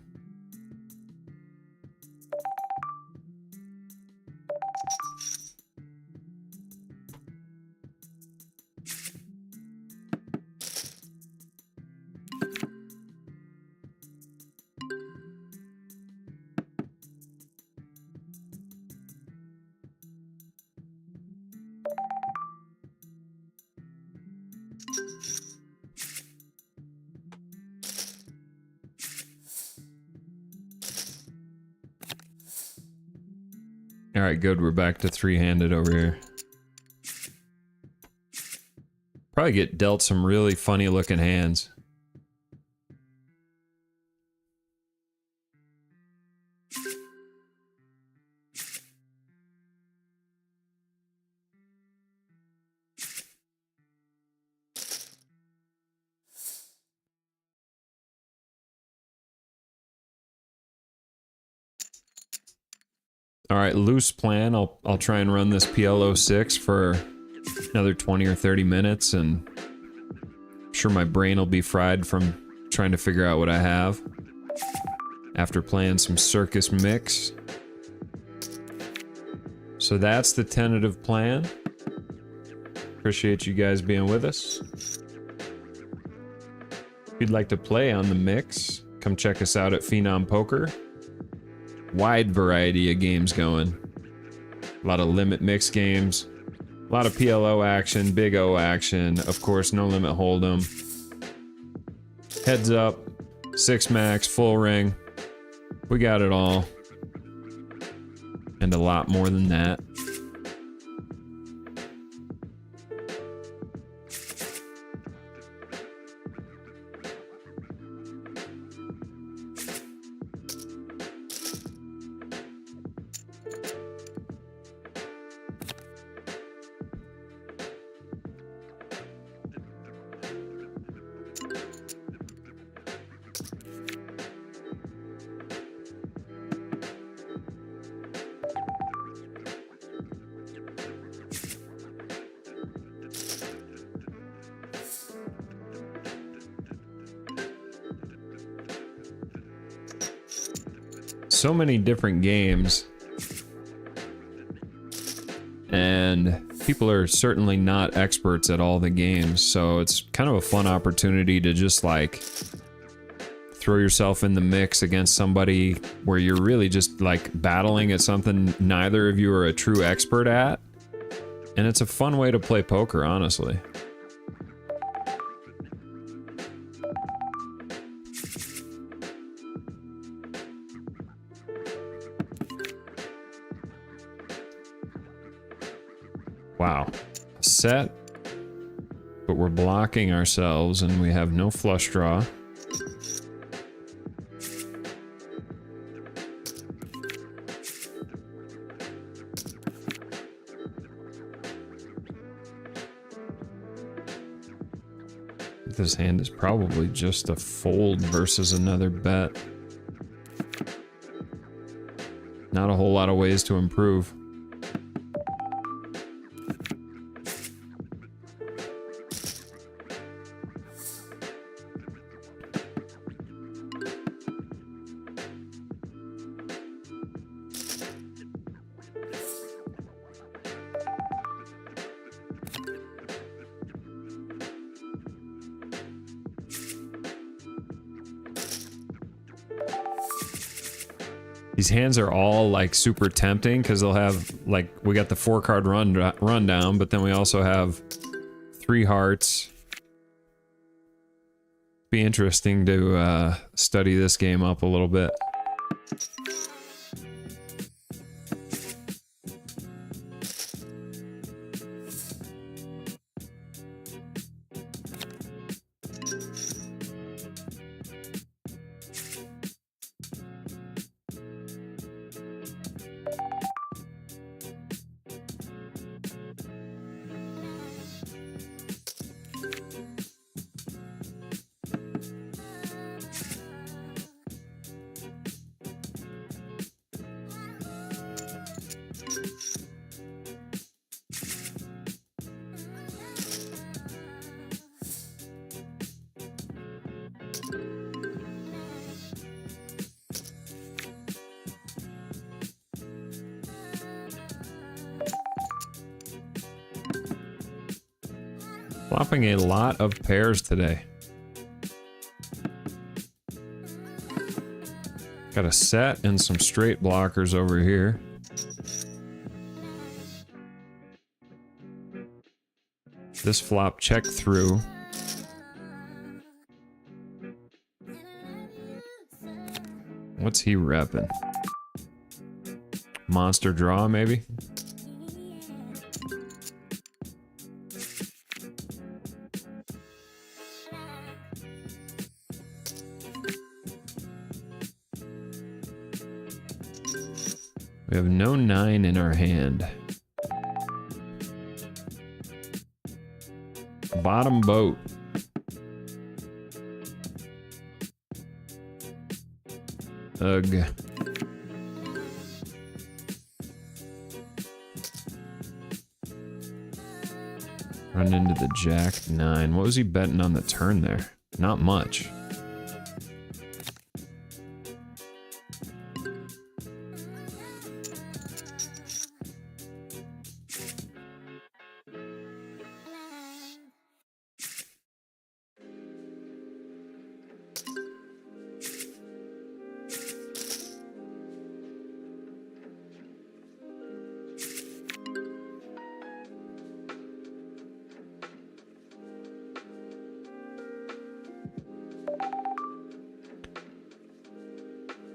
Alright, good. We're back to 3-handed over here. Probably get dealt some really funny looking hands. Alright, loose plan. I'll try and run this PL06 for another 20 or 30 minutes, and I'm sure my brain will be fried from trying to figure out what I have after playing some circus mix. So that's the tentative plan. Appreciate you guys being with us. If you'd like to play on the mix, come check us out at Phenom Poker. Wide variety of games going. A lot of limit mix games. A lot of PLO action, big O action. Of course, no limit hold'em. Heads up, 6 max, full ring. We got it all. And a lot more than that. So many different games, and people are certainly not experts at all the games, so it's kind of a fun opportunity to just like throw yourself in the mix against somebody where you're really just like battling at something neither of you are a true expert at, and it's a fun way to play poker, honestly. Wow. Set. But we're blocking ourselves and we have no flush draw. This hand is probably just a fold versus another bet. Not a whole lot of ways to improve. These hands are all like super tempting because they'll have like, we got the 4-card rundown, but then we also have 3 hearts. Be interesting to study this game up a little bit. Flopping a lot of pairs today. Got a set and some straight blockers over here. This flop check through. What's he repping? Monster draw, maybe? We have no 9 in our hand. Bottom boat. Ugh. Run into the Jack 9. What was he betting on the turn there? Not much.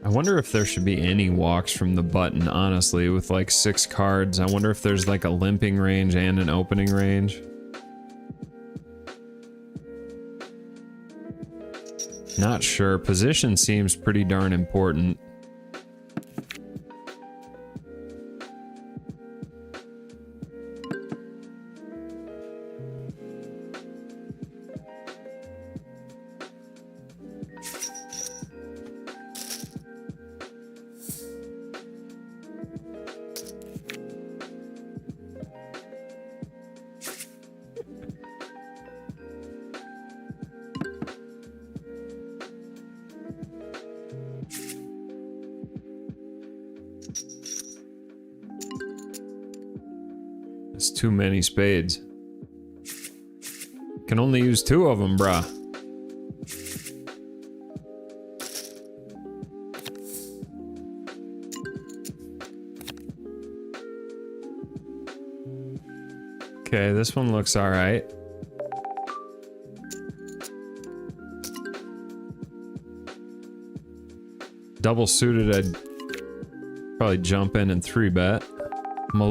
I wonder if there should be any walks from the button, honestly, with like 6 cards. I wonder if there's like a limping range and an opening range. Not sure. Position seems pretty darn important. It's too many spades. Can only use 2 of them, bruh. Okay, this one looks alright. Double suited, I'd probably jump in and 3-bet. I'm a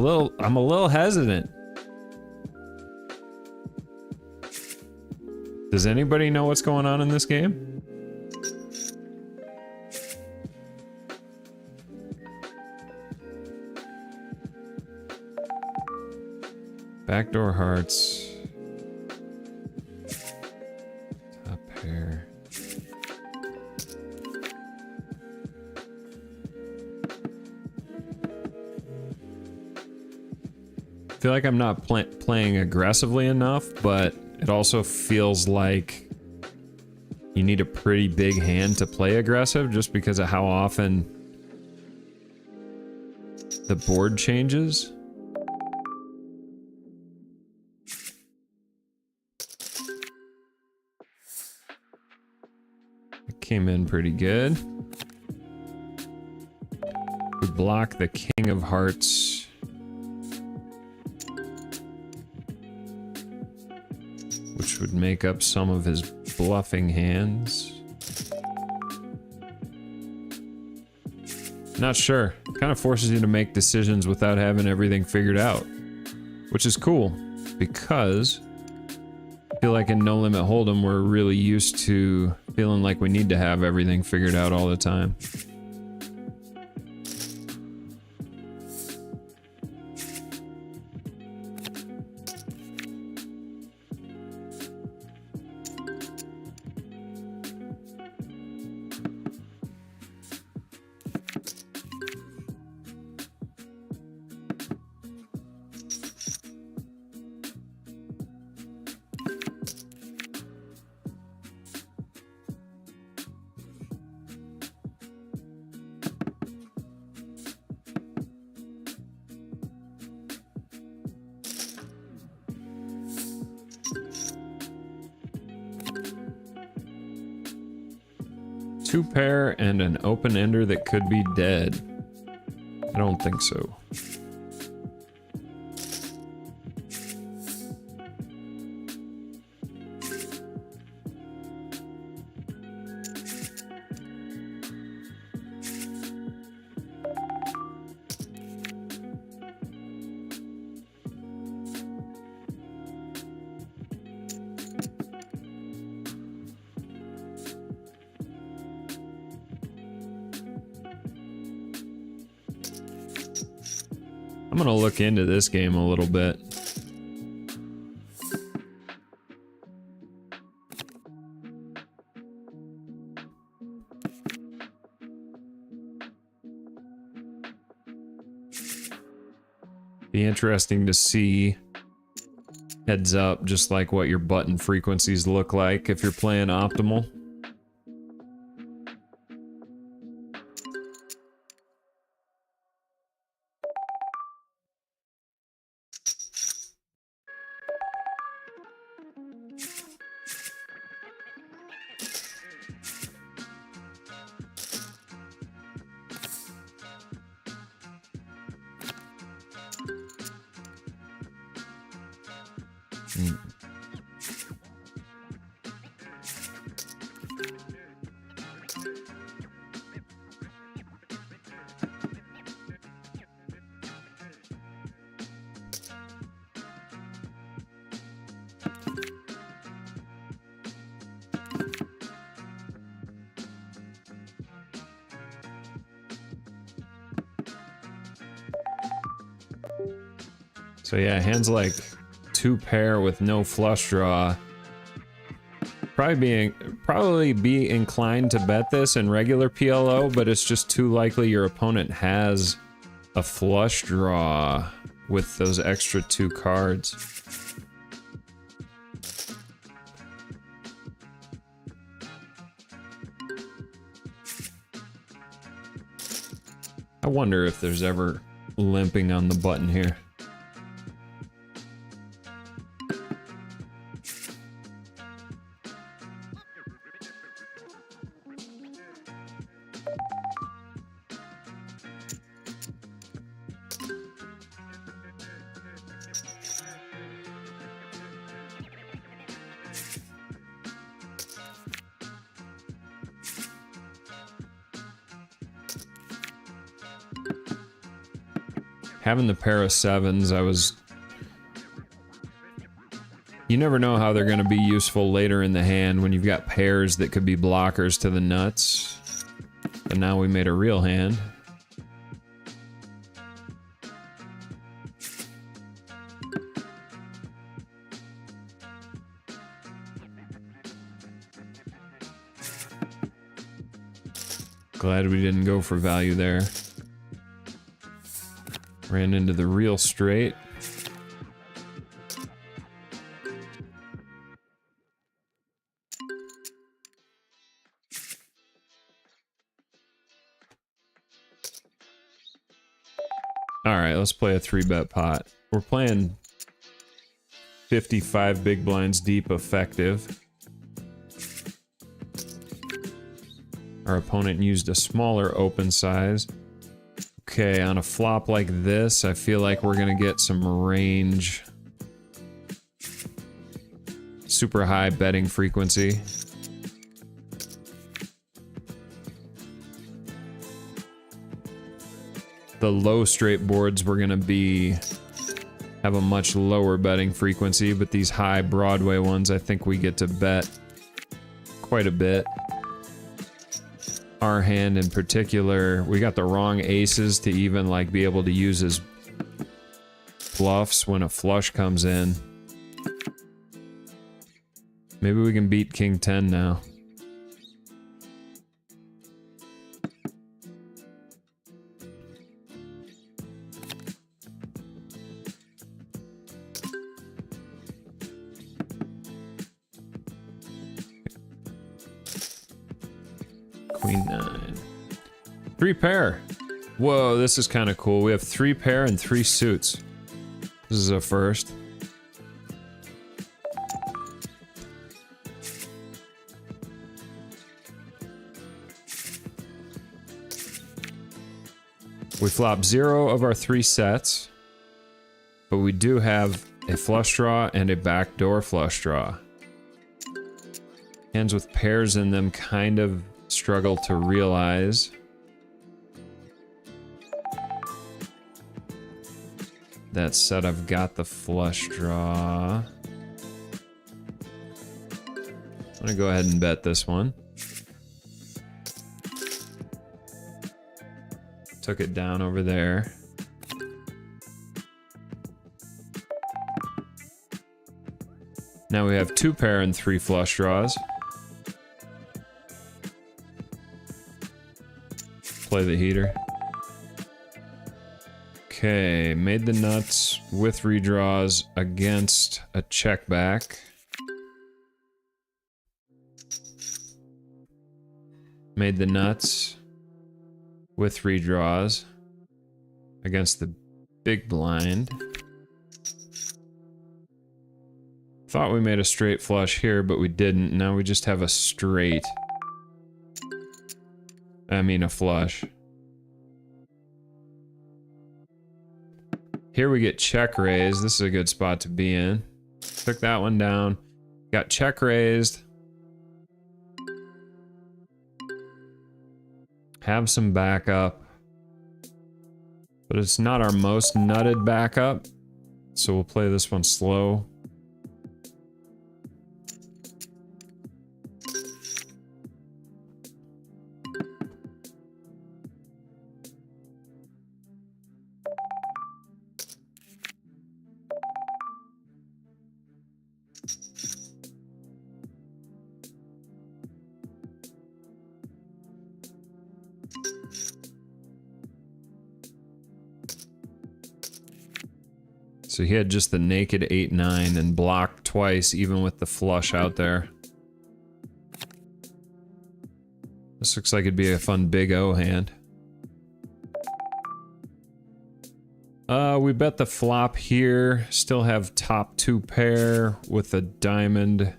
little hesitant. Does anybody know what's going on in this game? Backdoor hearts. Top pair. I feel like I'm not playing aggressively enough, but it also feels like you need a pretty big hand to play aggressive just because of how often the board changes. It came in pretty good. block the King of Hearts. Which would make up some of his bluffing hands. Not sure. Kind of forces you to make decisions without having everything figured out. Which is cool, because I feel like in No Limit Hold'em we're really used to feeling like we need to have everything figured out all the time. Two pair and an open ender that could be dead. I don't think so. I'm gonna look into this game a little bit. Be interesting to see heads up just like what your button frequencies look like if you're playing optimal. So yeah, hands like two pair with no flush draw. Probably be inclined to bet this in regular PLO, but it's just too likely your opponent has a flush draw with those extra two cards. I wonder if there's ever limping on the button here. Having the pair of sevens, you never know how they're going to be useful later in the hand when you've got pairs that could be blockers to the nuts. But now we made a real hand. Glad we didn't go for value there. Ran into the real straight. Alright, let's play a 3-bet pot. We're playing 55 big blinds deep effective. Our opponent used a smaller open size. Okay, on a flop like this, I feel like we're gonna get some range. Super high betting frequency. The low straight boards we're gonna have a much lower betting frequency, but these high Broadway ones, I think we get to bet quite a bit. Our hand in particular, we got the wrong aces to even like be able to use as bluffs when a flush comes in. Maybe we can beat King 10 now. Queen 9. 3 pair. Whoa, this is kind of cool. We have 3 pair and 3 suits. This is a first. We flop 0 of our 3 sets, but we do have a flush draw and a backdoor flush draw. Hands with pairs in them kind of struggle to realize. That said, I've got the flush draw. I'm gonna go ahead and bet this one. Took it down over there. Now we have 2 pair and 3 flush draws. Play the heater. Okay, made the nuts with redraws against a check back. Made the nuts with redraws against the big blind. Thought we made a straight flush here, but we didn't. Now we just have a straight. I mean a flush. Here we get check raised. This is a good spot to be in. Took that one down. Got check raised. Have some backup. But it's not our most nutted backup. So we'll play this one slow. So he had just the naked 8-9 and blocked twice, even with the flush out there. This looks like it'd be a fun big O hand. We bet the flop here. Still have top 2 pair with a diamond.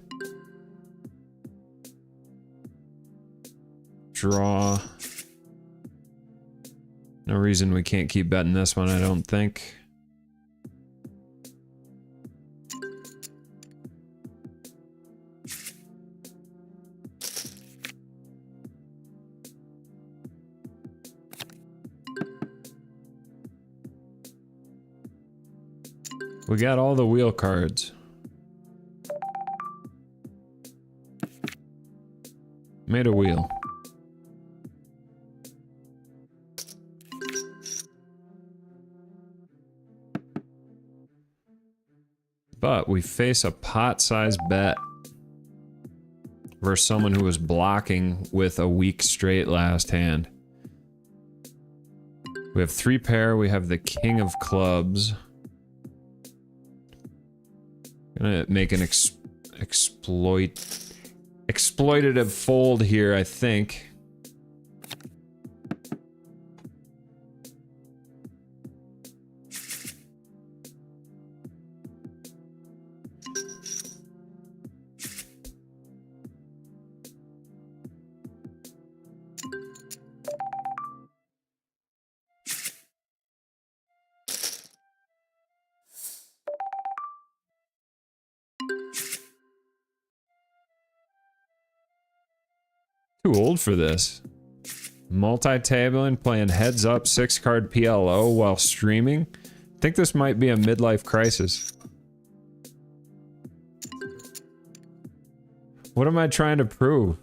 Draw. No reason we can't keep betting this one, I don't think. We got all the wheel cards. Made a wheel. But we face a pot-sized bet versus someone who was blocking with a weak straight last hand. We have 3 pair, we have the king of clubs. Gonna make an exploitative fold here, I think. Too old for this. Multi-tabling, playing heads up 6-card PLO while streaming. I think this might be a midlife crisis. What am I trying to prove?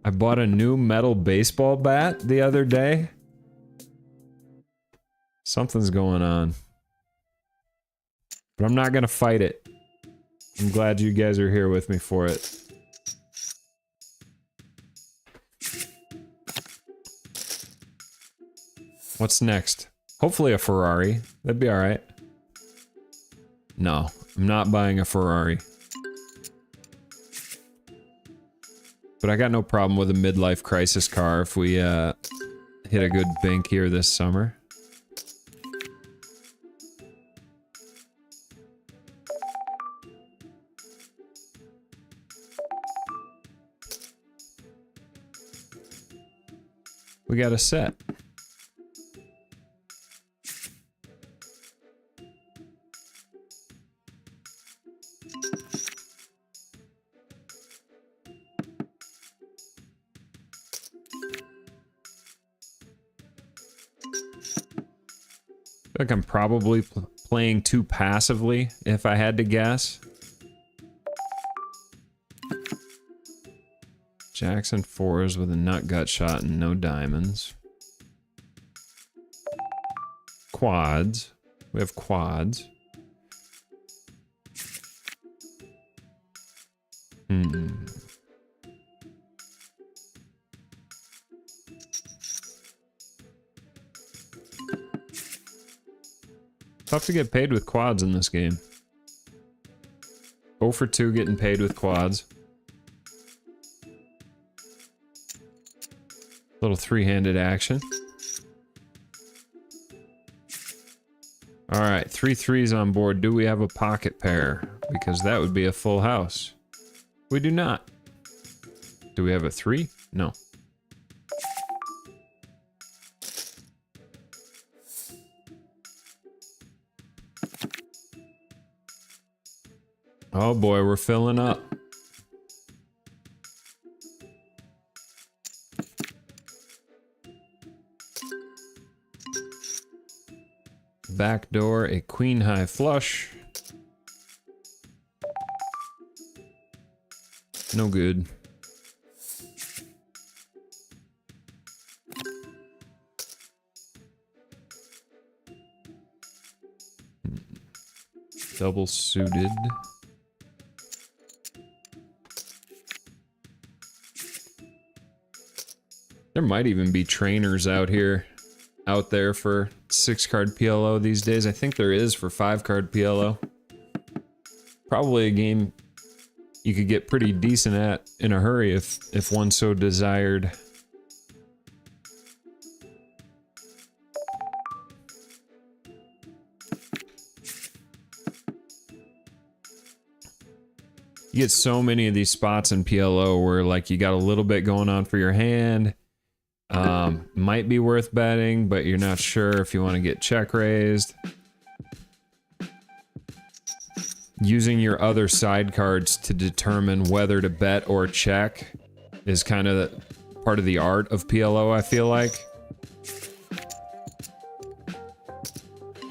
I bought a new metal baseball bat the other day. Something's going on. But I'm not gonna fight it. I'm glad you guys are here with me for it. What's next? Hopefully a Ferrari. That'd be alright. No, I'm not buying a Ferrari. But I got no problem with a midlife crisis car if we hit a good bink here this summer. We got a set. I feel like I'm probably playing too passively, if I had to guess. Jackson 4s with a nut gut shot and no diamonds. Quads. We have quads. Tough to get paid with quads in this game. 0 for 2 getting paid with quads. Little three-handed action. Alright, 3 threes on board. Do we have a pocket pair? Because that would be a full house. We do not. Do we have a 3? No. Oh boy, we're filling up. Backdoor, a queen high flush. No good. Double suited. There might even be trainers out there for 6-card PLO these days. I think there is for 5-card PLO. Probably a game you could get pretty decent at in a hurry if one so desired. You get so many of these spots in PLO where like you got a little bit going on for your hand. Might be worth betting, but you're not sure if you want to get check raised. Using your other side cards to determine whether to bet or check is kind of part of the art of PLO, I feel like.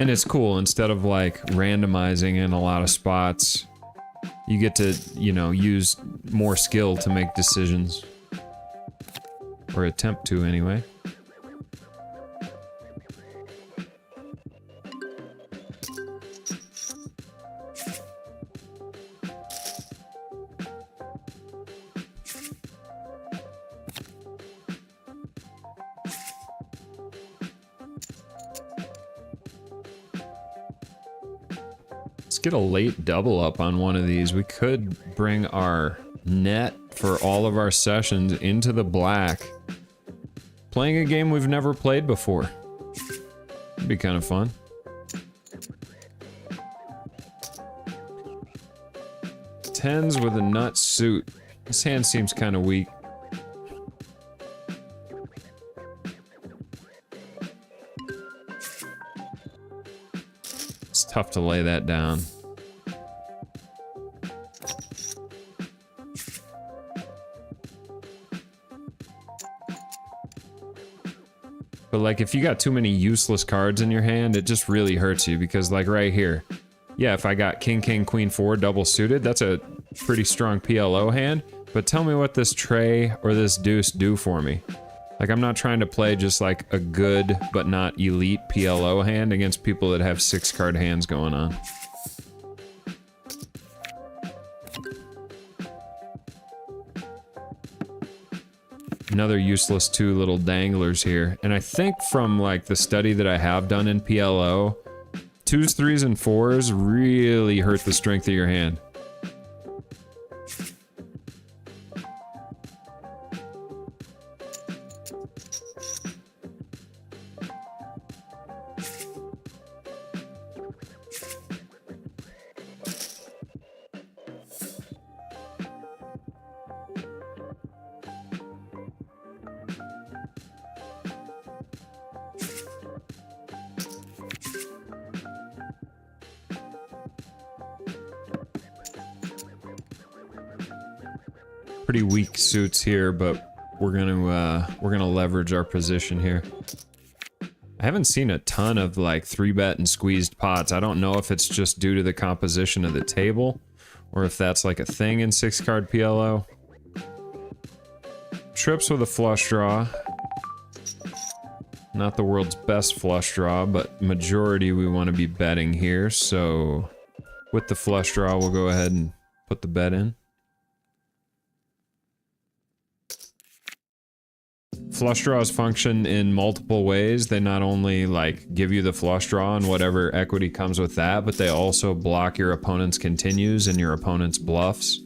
And it's cool, instead of like randomizing in a lot of spots, you get to, you know, use more skill to make decisions. Or attempt to, anyway. Let's get a late double up on one of these. We could bring our net for all of our sessions into the black. Playing a game we've never played before. It'd be kind of fun. Tens with a nut suit. This hand seems kind of weak. It's tough to lay that down. But like if you got too many useless cards in your hand, it just really hurts you because like right here. Yeah, if I got king, king, queen, 4 double suited, that's a pretty strong PLO hand. But tell me what this tray or this deuce do for me. Like I'm not trying to play just like a good but not elite PLO hand against people that have 6 card hands going on. Another useless 2 little danglers here. And I think from like the study that I have done in PLO, 2s, 3s, and 4s really hurt the strength of your hand. Pretty weak suits here, but we're gonna leverage our position here. I haven't seen a ton of like 3-bet and squeezed pots. I don't know if it's just due to the composition of the table or if that's like a thing in 6-card PLO. Trips with a flush draw. Not the world's best flush draw, but majority we want to be betting here, so with the flush draw we'll go ahead and put the bet in. Flush draws function in multiple ways. They not only like give you the flush draw and whatever equity comes with that, but they also block your opponent's continues and your opponent's bluffs.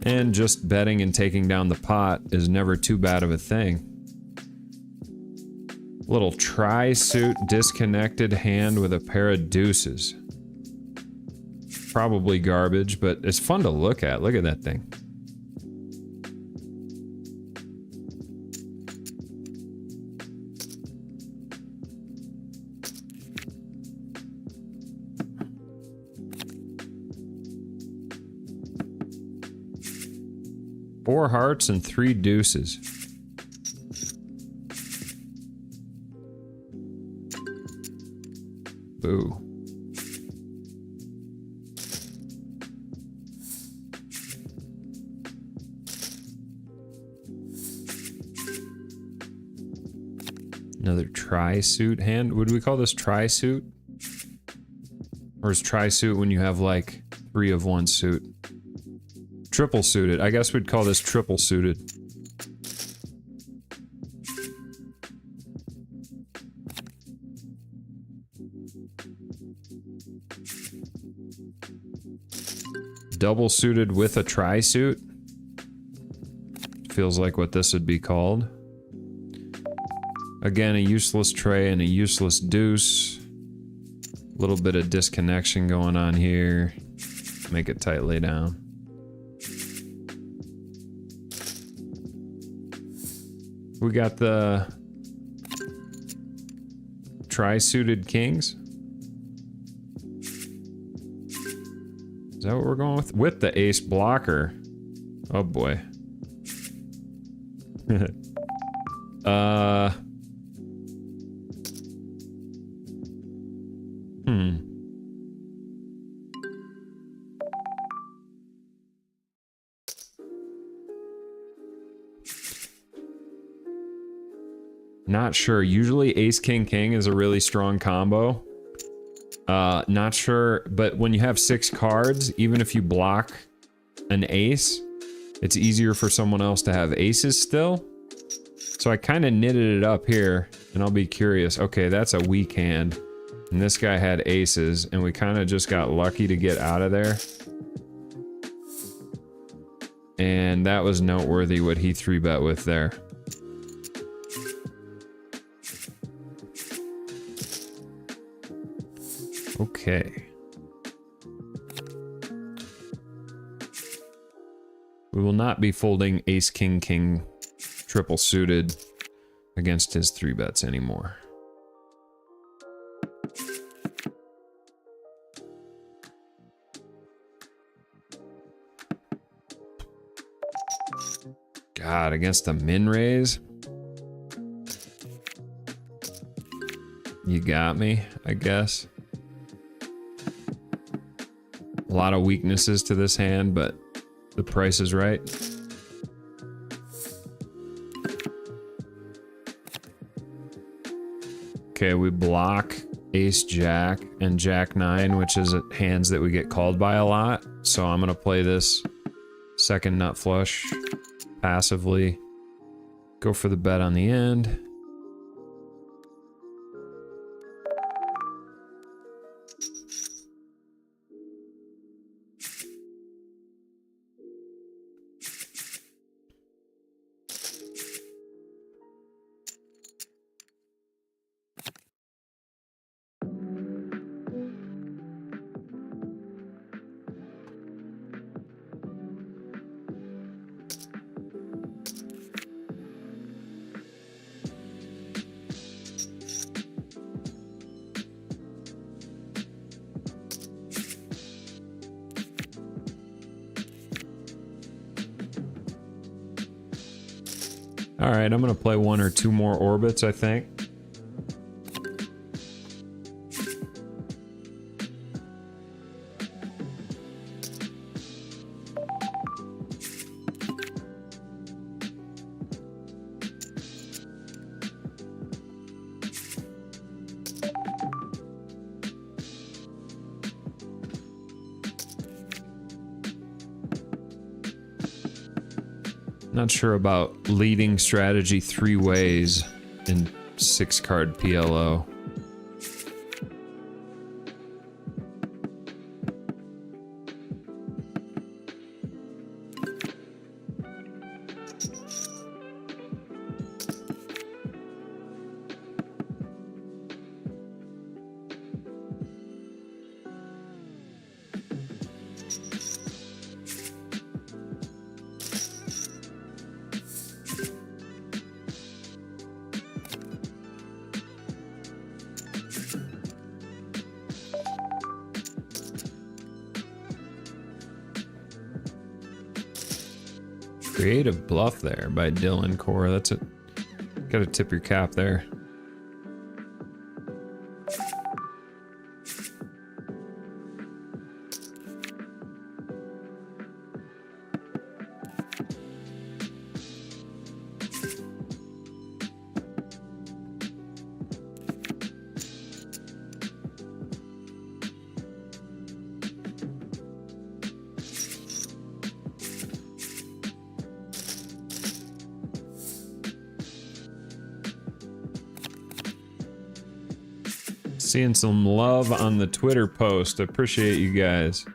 And just betting and taking down the pot is never too bad of a thing. Little tri-suit disconnected hand with a pair of deuces. Probably garbage, but it's fun to look at. Look at that thing. Four hearts and 3 deuces. Boo. Another tri-suit hand. Would we call this tri-suit? Or is tri-suit when you have like 3 of 1 suit? Triple suited. I guess we'd call this triple suited. Double suited with a tri-suit. Feels like what this would be called. Again, a useless tray and a useless deuce. A little bit of disconnection going on here. Make it tight lay down. We got the tri-suited kings. Is that what we're going with? With the ace blocker. Oh boy. Not sure. Usually ace king king is a really strong combo. Not sure, but when you have 6 cards, even if you block an ace, it's easier for someone else to have aces still. So I kind of knitted it up here, and I'll be curious. Okay, that's a weak hand. And this guy had aces, and we kind of just got lucky to get out of there. And that was noteworthy what he 3-bet with there. Okay. We will not be folding ace king king triple suited against his 3-bets anymore. God, against the min raise? You got me, I guess. A lot of weaknesses to this hand, but the price is right. Okay, we block Ace Jack and Jack 9, which is hands that we get called by a lot. So I'm gonna play this second nut flush passively. Go for the bet on the end. Alright, I'm gonna play one or two more orbits, I think. Not sure about leading strategy 3 ways in 6-card PLO. Creative bluff there by Dylan Core. That's it. Gotta tip your cap there. Seeing some love on the Twitter post. I appreciate you guys.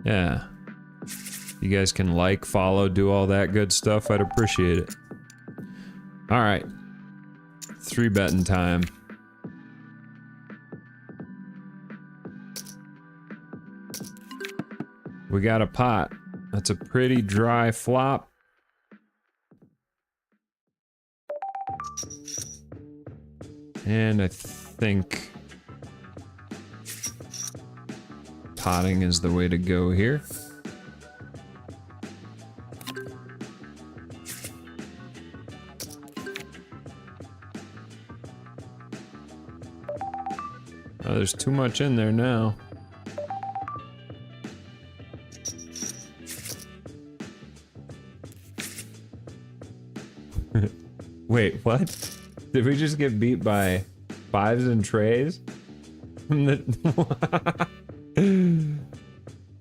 Yeah. You guys can like, follow, do all that good stuff. I'd appreciate it. Alright. 3 betting time. We got a pot. That's a pretty dry flop. And I think potting is the way to go here. Oh, there's too much in there now. Wait, what? Did we just get beat by 5s and trays?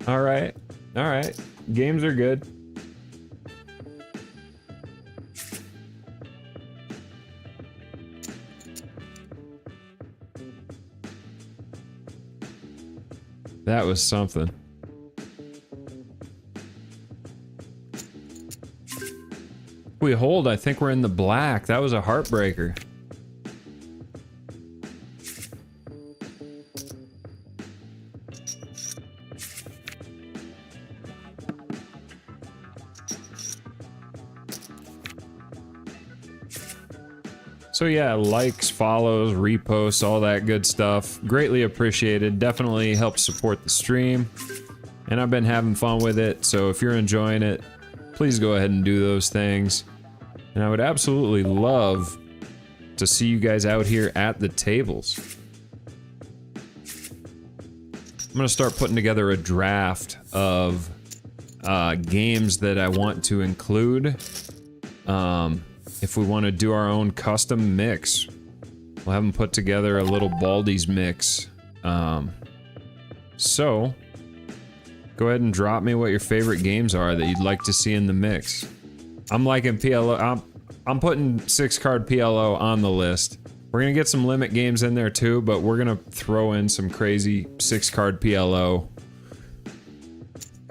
Alright. Alright. Games are good. That was something. We hold, I think we're in the black. That was a heartbreaker. So yeah, likes, follows, reposts, all that good stuff. Greatly appreciated. Definitely helps support the stream. And I've been having fun with it, so if you're enjoying it, please go ahead and do those things. And I would absolutely love to see you guys out here at the tables. I'm gonna start putting together a draft of games that I want to include. If we want to do our own custom mix, we'll have them put together a little Baldy's mix. So, go ahead and drop me what your favorite games are that you'd like to see in the mix. I'm liking PLO. I'm putting 6-card PLO on the list. We're gonna get some limit games in there too, but we're gonna throw in some crazy 6-card PLO.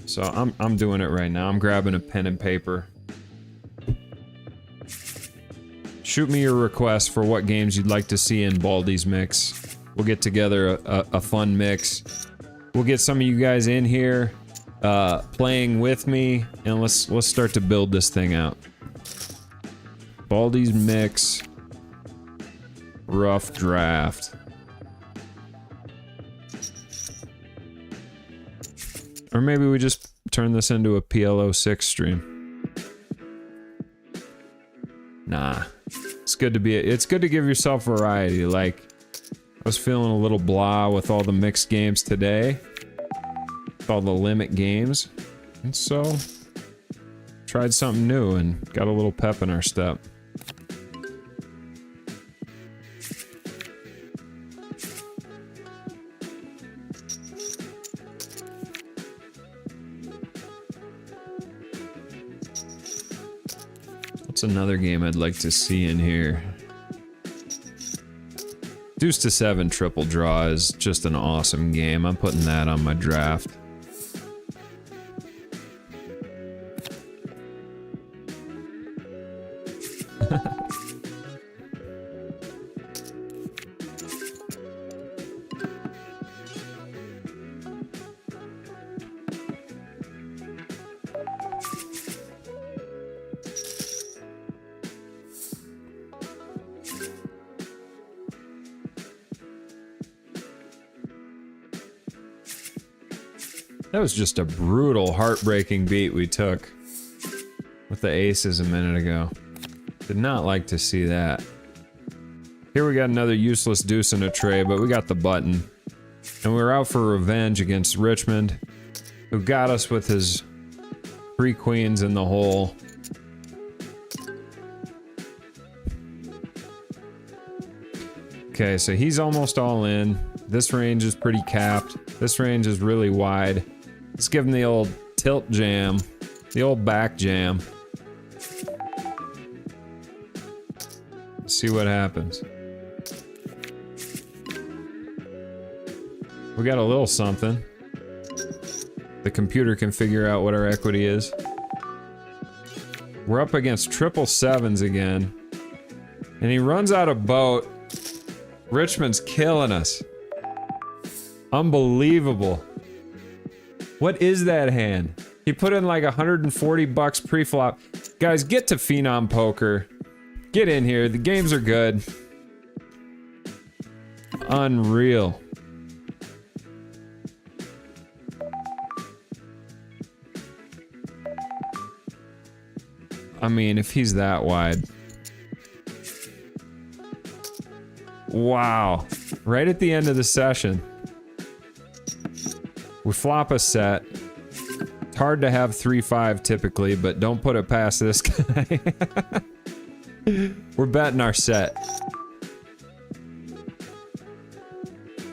So I'm doing it right now. I'm grabbing a pen and paper. Shoot me your requests for what games you'd like to see in Baldy's mix. We'll get together a fun mix. We'll get some of you guys in here playing with me, and let's start to build this thing out. Baldy's mix, rough draft. Or maybe we just turn this into a PLO 6 stream. Nah. It's good to give yourself variety. Like, I was feeling a little blah with all the mixed games today. With all the limit games. And so, tried something new and got a little pep in our step. What's another game I'd like to see in here? Deuce to 7 triple draw is just an awesome game. I'm putting that on my draft. That was just a brutal, heartbreaking beat we took with the aces a minute ago. Did not like to see that. Here we got another useless deuce in a tray, but we got the button. And we're out for revenge against Richmond, who got us with his 3 queens in the hole. Okay, so he's almost all in. This range is pretty capped. This range is really wide. Let's give him the old tilt jam. The old back jam. See what happens. We got a little something. The computer can figure out what our equity is. We're up against 777s again. And he runs out of boat. Richmond's killing us. Unbelievable. What is that hand? He put in like 140 bucks pre-flop. Guys, get to Phenom Poker. Get in here. The games are good. Unreal. I mean, if he's that wide. Wow. Right at the end of the session. We flop a set. It's hard to have 3-5 typically, but don't put it past this guy. We're betting our set.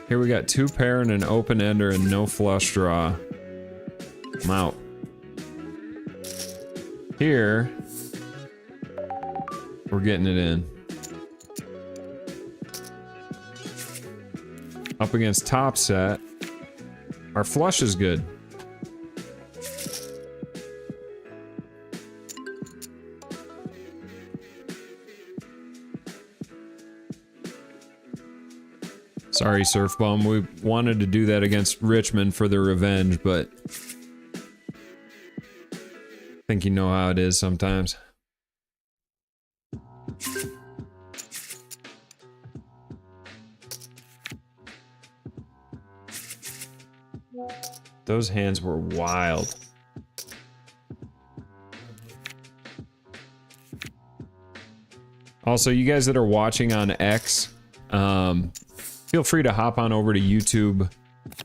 Here we got 2 pair and an open ender and no flush draw. I'm out. Here, we're getting it in. Up against top set. Our flush is good. Sorry, Surf Bum. We wanted to do that against Richmond for the revenge, but I think you know how it is sometimes. Those hands were wild. Also, you guys that are watching on X, feel free to hop on over to YouTube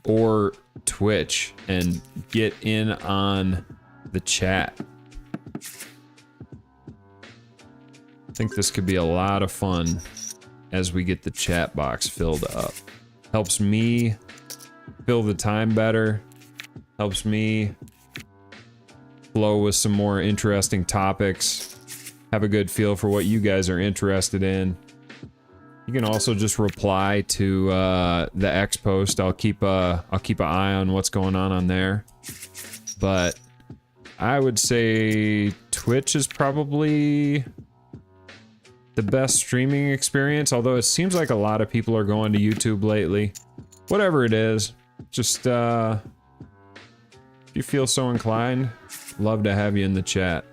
or Twitch and get in on the chat. I think this could be a lot of fun as we get the chat box filled up. Helps me fill the time better. Helps me flow with some more interesting topics. Have a good feel for what you guys are interested in. You can also just reply to the X post. I'll keep an eye on what's going on there. But I would say Twitch is probably the best streaming experience, although it seems like a lot of people are going to YouTube lately. Whatever it is, just if you feel so inclined, love to have you in the chat.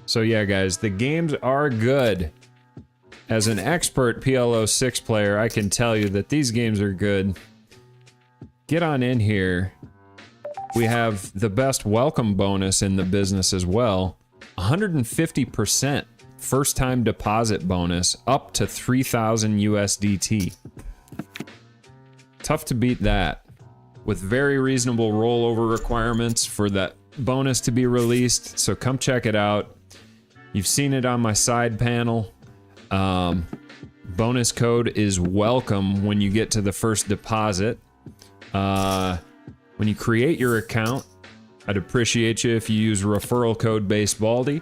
So yeah, guys, the games are good. As an expert PLO6 player, I can tell you that these games are good. Get on in here. We have the best welcome bonus in the business as well. 150% first time deposit bonus up to 3,000 USDT. Tough to beat that. With very reasonable rollover requirements for that bonus to be released, so come check it out. You've seen it on my side panel. Bonus code is welcome when you get to the first deposit. When you create your account, I'd appreciate you if you use referral code Baldy.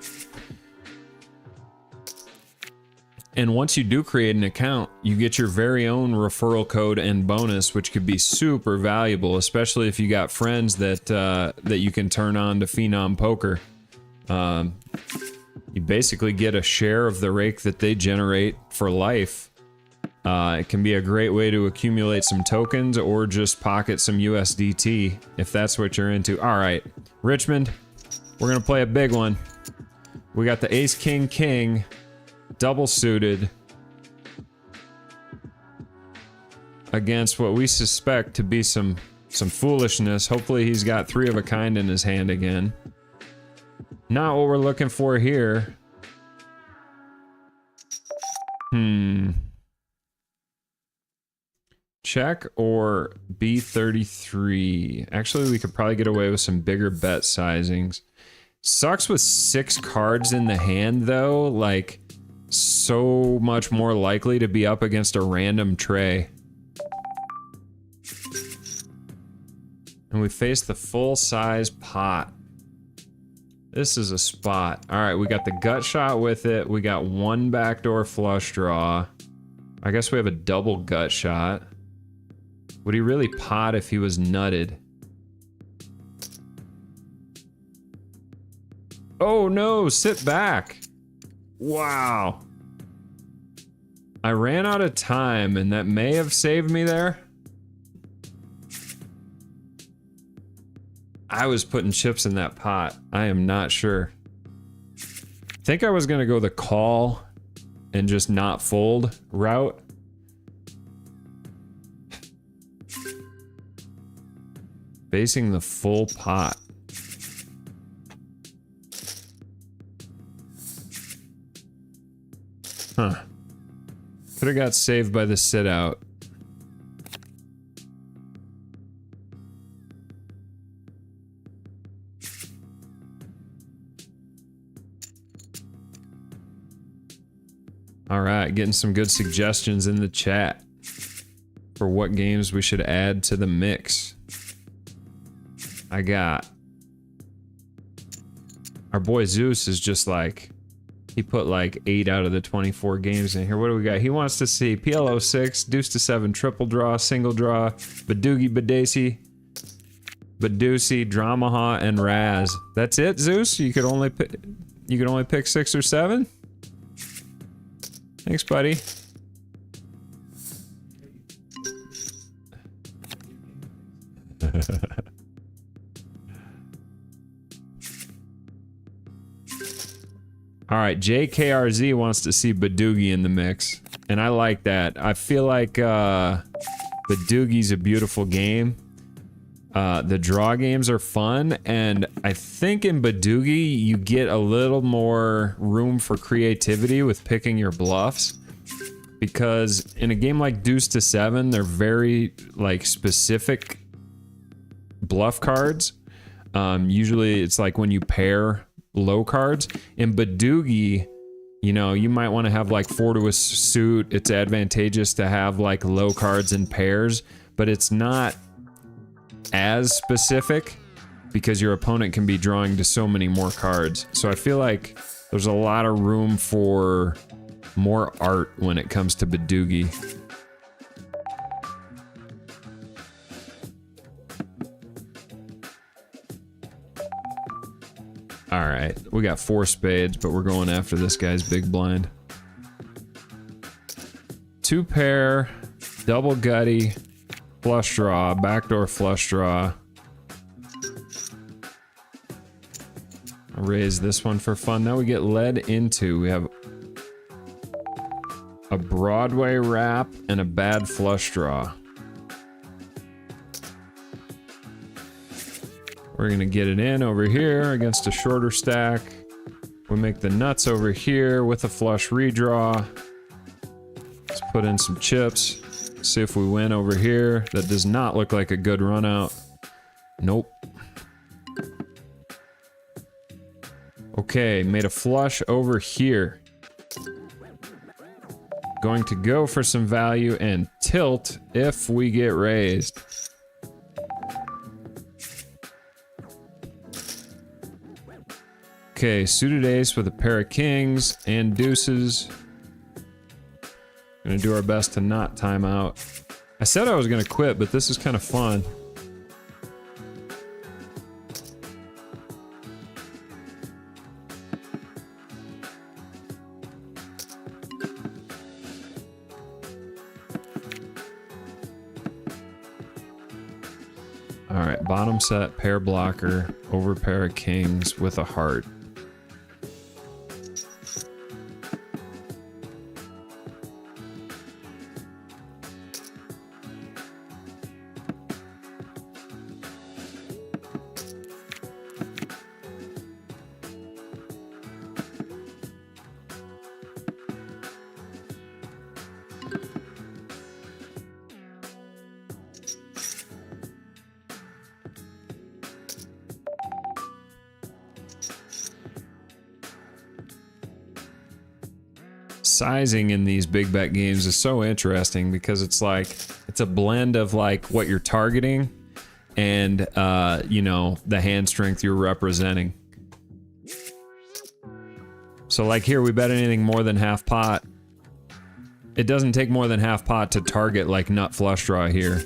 And once you do create an account, you get your very own referral code and bonus, which could be super valuable, especially if you got friends that that you can turn on to Phenom Poker. You basically get a share of the rake that they generate for life. It can be a great way to accumulate some tokens or just pocket some USDT if that's what you're into. All right, Richmond, we're gonna play a big one. We got the Ace King King double suited against what we suspect to be some foolishness. Hopefully he's got three of a kind in his hand again. Not what we're looking for here. Check or B33. Actually, we could probably get away with some bigger bet sizings. Sucks with 6 cards in the hand, though. Like, so much more likely to be up against a random tray. And we face the full-size pot. This is a spot. All right, we got the gut shot with it. We got one backdoor flush draw. I guess we have a double gut shot. Would he really pot if he was nutted? Oh no, sit back. Wow. I ran out of time and that may have saved me there. I was putting chips in that pot. I am not sure. I think I was gonna go the call and just not fold route. Facing the full pot. Huh. Could have got saved by the sit out. All right, getting some good suggestions in the chat for what games we should add to the mix. I got our boy Zeus is just like, he put like 8 out of the 24 games in here. What do we got? He wants to see PLO6, deuce to 7, triple draw, single draw, Badoogie, Badesi, Badusi, Dramaha, and Raz. That's it, Zeus? You could only pick 6 or 7? Thanks, buddy. All right, JKRZ wants to see Badoogie in the mix, and I like that. I feel like Badoogie's a beautiful game. The draw games are fun, and I think in Badoogie you get a little more room for creativity with picking your bluffs, because in a game like Deuce to 7, they're very like specific bluff cards. Usually it's like when you pair low cards. In Badoogie, you know, you might want to have like 4 to a suit. It's advantageous to have like low cards in pairs, but it's not as specific because your opponent can be drawing to so many more cards. So I feel like there's a lot of room for more art when it comes to Badoogie. All right, we got 4 spades, but we're going after this guy's big blind. 2 pair, double gutty, flush draw, backdoor flush draw. I'll raise this one for fun. Now we get led into, we have a Broadway wrap and a bad flush draw. We're gonna get it in over here against a shorter stack. We make the nuts over here with a flush redraw. Let's put in some chips. See if we win over here. That does not look like a good run out. Nope. Okay, made a flush over here. Going to go for some value and tilt if we get raised. Okay, suited ace with a pair of kings and deuces. Gonna do our best to not time out. I said I was gonna quit, but this is kind of fun. All right, bottom set, pair blocker, over pair of kings with a heart. Sizing in these big bet games is so interesting because it's like, it's a blend of like what you're targeting and, you know, the hand strength you're representing. So like here, we bet anything more than half pot. It doesn't take more than half pot to target like nut flush draw here.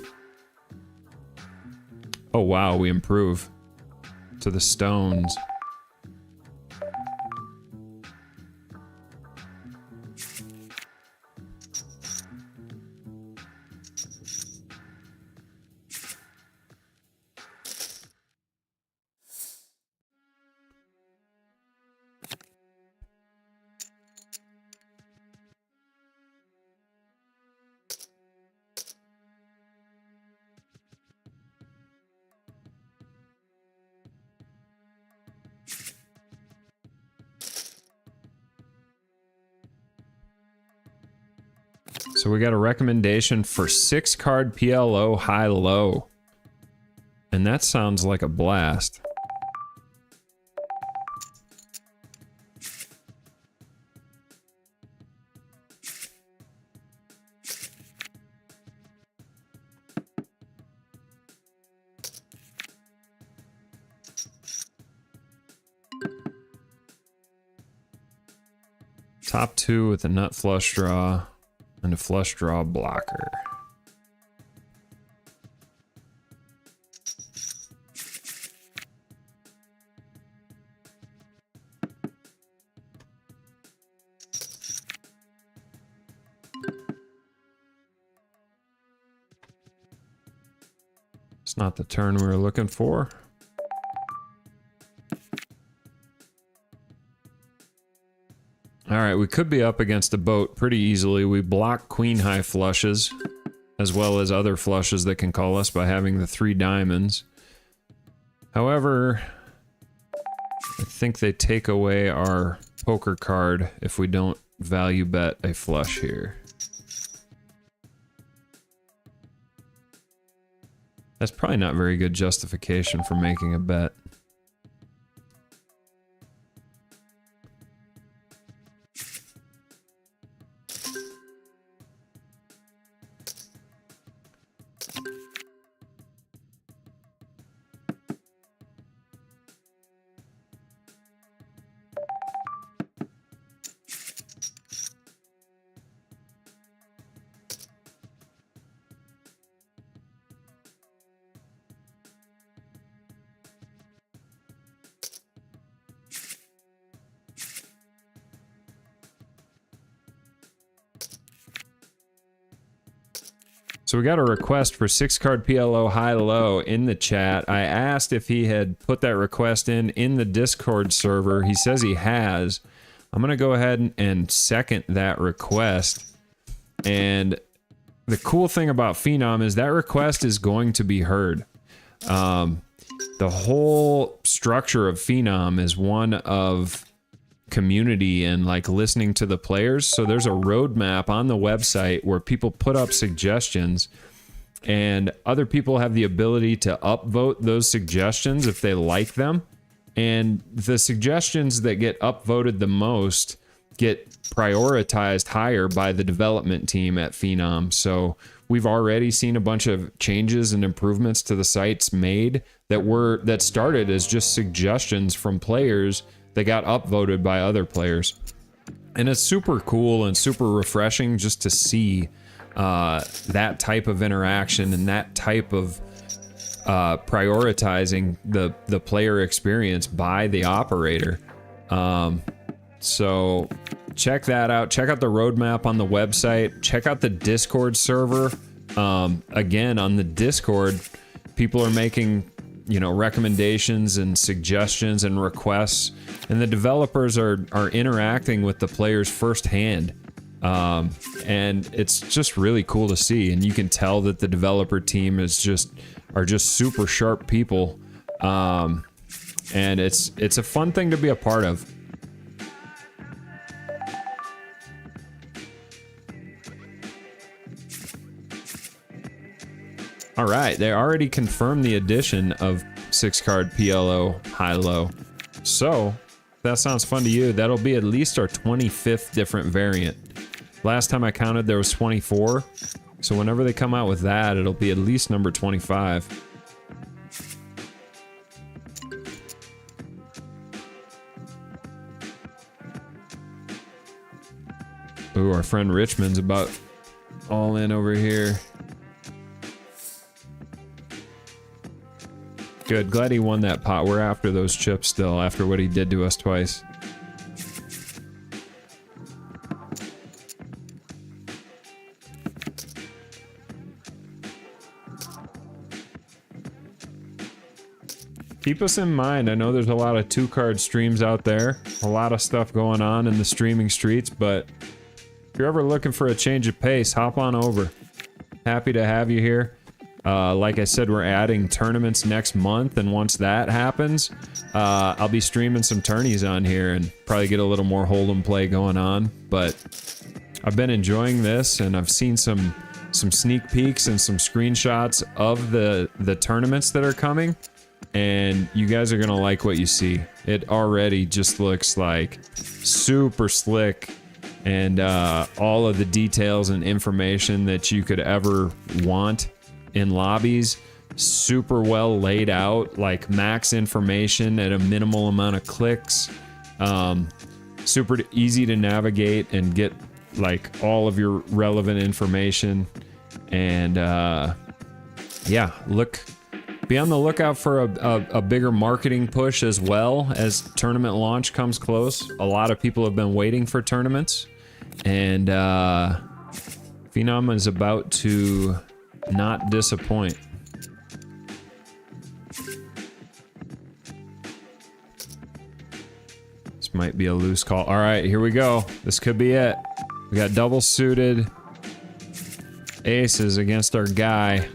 Oh wow, we improve to the stones. So we got a recommendation for 6-card PLO high-low. And that sounds like a blast. Top 2 with a nut flush draw. And a flush draw blocker. It's not the turn we were looking for. All right, we could be up against a boat pretty easily. We block queen high flushes, as well as other flushes that can call us by having the 3 diamonds. However, I think they take away our poker card if we don't value bet a flush here. That's probably not very good justification for making a bet. So we got a request for 6-card PLO high-low in the chat. I asked if he had put that request in the Discord server. He says he has. I'm going to go ahead and second that request. And the cool thing about Phenom is that request is going to be heard. The whole structure of Phenom is one of community and like listening to the players. So there's a roadmap on the website where people put up suggestions and other people have the ability to upvote those suggestions if they like them. And the suggestions that get upvoted the most get prioritized higher by the development team at Phenom. So we've already seen a bunch of changes and improvements to the sites made that started as just suggestions from players that got upvoted by other players. And it's super cool and super refreshing just to see that type of interaction and that type of prioritizing the player experience by the operator. So check that out. Check out the roadmap on the website. Check out the Discord server. Again, on the Discord, people are making, you know, recommendations and suggestions and requests, and the developers are interacting with the players firsthand. And it's just really cool to see, and you can tell that the developer team are just super sharp people. And it's a fun thing to be a part of. All right, they already confirmed the addition of 6-card PLO high-low. So, if that sounds fun to you, that'll be at least our 25th different variant. Last time I counted, there was 24. So whenever they come out with that, it'll be at least number 25. Ooh, our friend Richmond's about all in over here. Good, glad he won that pot. We're after those chips still, after what he did to us twice. Keep us in mind. I know there's a lot of 2-card streams out there, a lot of stuff going on in the streaming streets, but if you're ever looking for a change of pace, hop on over. Happy to have you here. Like I said, we're adding tournaments next month, and once that happens, I'll be streaming some tourneys on here and probably get a little more hold'em play going on. But I've been enjoying this, and I've seen some sneak peeks and some screenshots of the tournaments that are coming, and you guys are gonna like what you see. It already just looks like super slick, and all of the details and information that you could ever want in lobbies, super well laid out, like max information at a minimal amount of clicks, super easy to navigate and get like all of your relevant information. And yeah, be on the lookout for a bigger marketing push as well as tournament launch comes close. A lot of people have been waiting for tournaments, and Phenom is about to not disappoint. might be a loose call. All right, here we go. This could be it. We got double suited aces against our guy.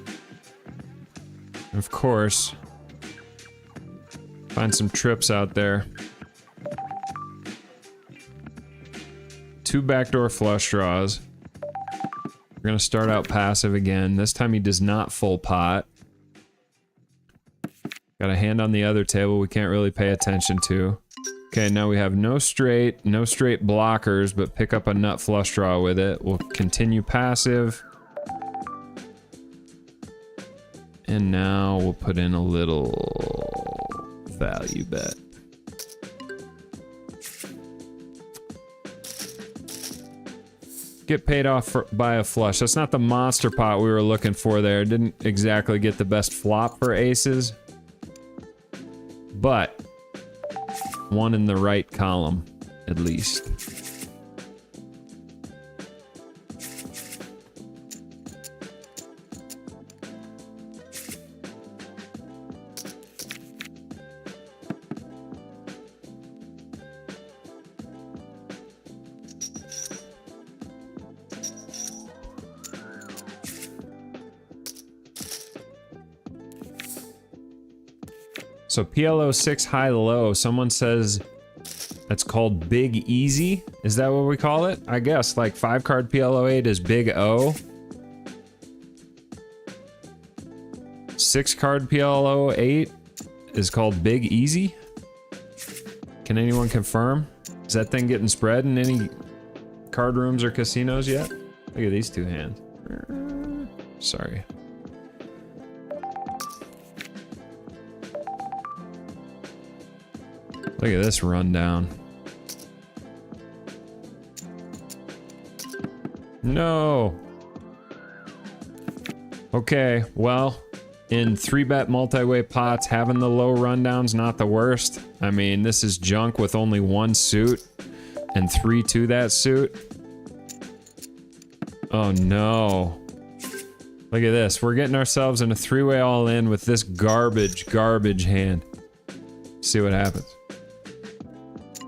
Of course, find some trips out there. 2 backdoor flush draws. We're gonna start out passive again. This time he does not full pot. Got a hand on the other table we can't really pay attention to. Okay, now we have no straight blockers, but pick up a nut flush draw with it. We'll continue passive. And now we'll put in a little value bet. Get paid off by a flush. That's not the monster pot we were looking for there. Didn't exactly get the best flop for aces. But one in the right column, at least. So PLO 6 high low, someone says that's called Big Easy. Is that what we call it? I guess like 5 card PLO 8 is Big O. 6 card PLO 8 is called Big Easy. Can anyone confirm? Is that thing getting spread in any card rooms or casinos yet? Look at these 2 hands. Sorry. Look at this rundown. No. Okay, well, in 3-bet multi-way pots, having the low rundown's not the worst. I mean, this is junk with only 1 suit and 3 to that suit. Oh no. Look at this. We're getting ourselves in a 3-way all-in with this garbage hand. See what happens.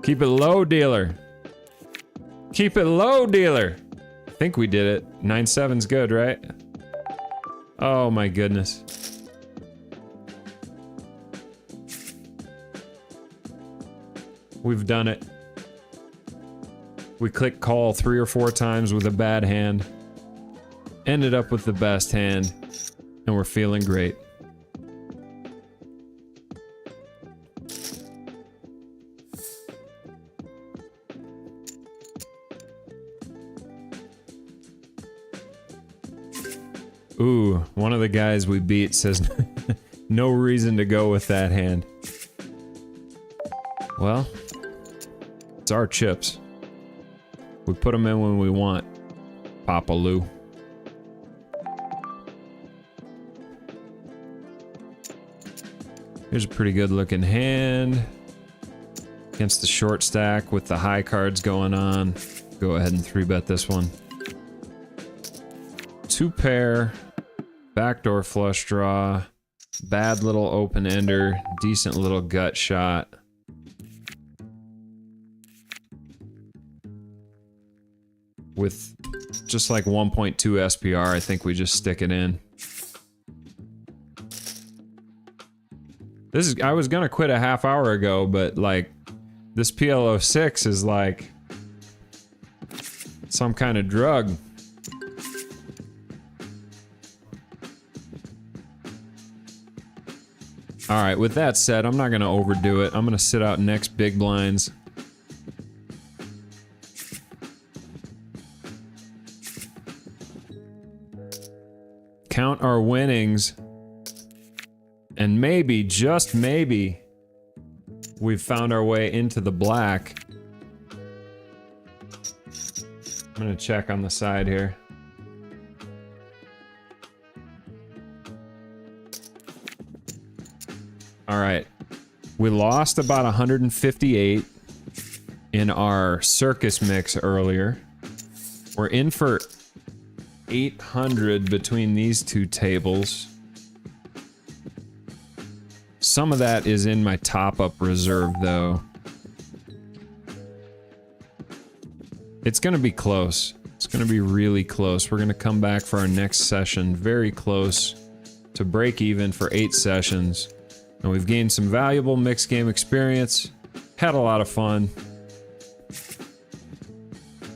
Keep it low, dealer. Keep it low, dealer. I think we did it. 9-7's good, right? Oh my goodness. We've done it. We clicked call 3 or 4 times with a bad hand. Ended up with the best hand. And we're feeling great. Ooh, one of the guys we beat says no reason to go with that hand. Well, it's our chips. We put them in when we want. Papa Lou. Here's a pretty good looking hand. Against the short stack with the high cards going on. Go ahead and 3-bet this one. 2 pair. Backdoor flush draw. Bad little open ender. Decent little gut shot. With just like 1.2 SPR, I think we just stick it in. This is, I was gonna quit a half hour ago, but like, this PLO 6 is like some kind of drug. Alright, with that said, I'm not gonna overdo it. I'm gonna sit out next big blinds. Count our winnings. And maybe, just maybe, we've found our way into the black. I'm gonna check on the side here. Alright. We lost about 158 in our circus mix earlier. We're in for 800 between these 2 tables. Some of that is in my top-up reserve, though. It's going to be close. It's going to be really close. We're going to come back for our next session very close to break even for 8 sessions. And we've gained some valuable mixed game experience. Had a lot of fun.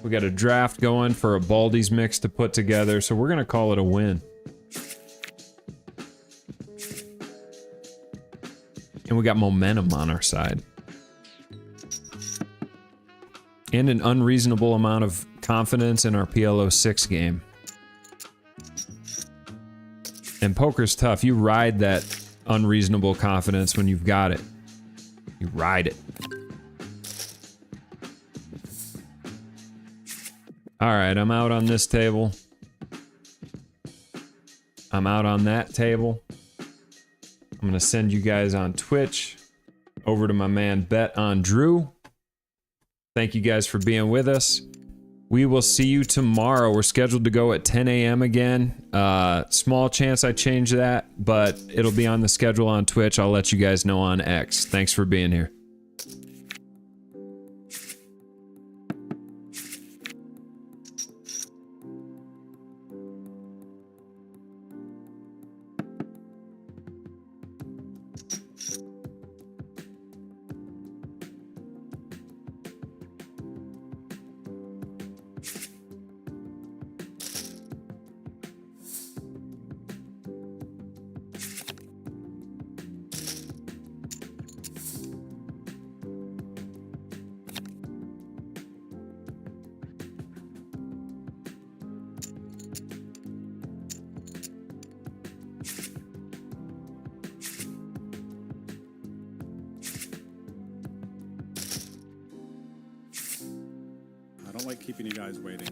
We got a draft going for a Baldy's mix to put together, so we're going to call it a win. And we got momentum on our side. And an unreasonable amount of confidence in our PLO6 game. And poker's tough. You ride that unreasonable confidence when you've got it. You ride it. Alright, I'm out on this table. I'm out on that table. I'm gonna send you guys on Twitch over to my man Bet on Drew. Thank you guys for being with us. We will see you tomorrow. We're scheduled to go at 10 a.m. again. Small chance I change that, but it'll be on the schedule on Twitch. I'll let you guys know on X. Thanks for being here.
I don't like keeping you guys waiting.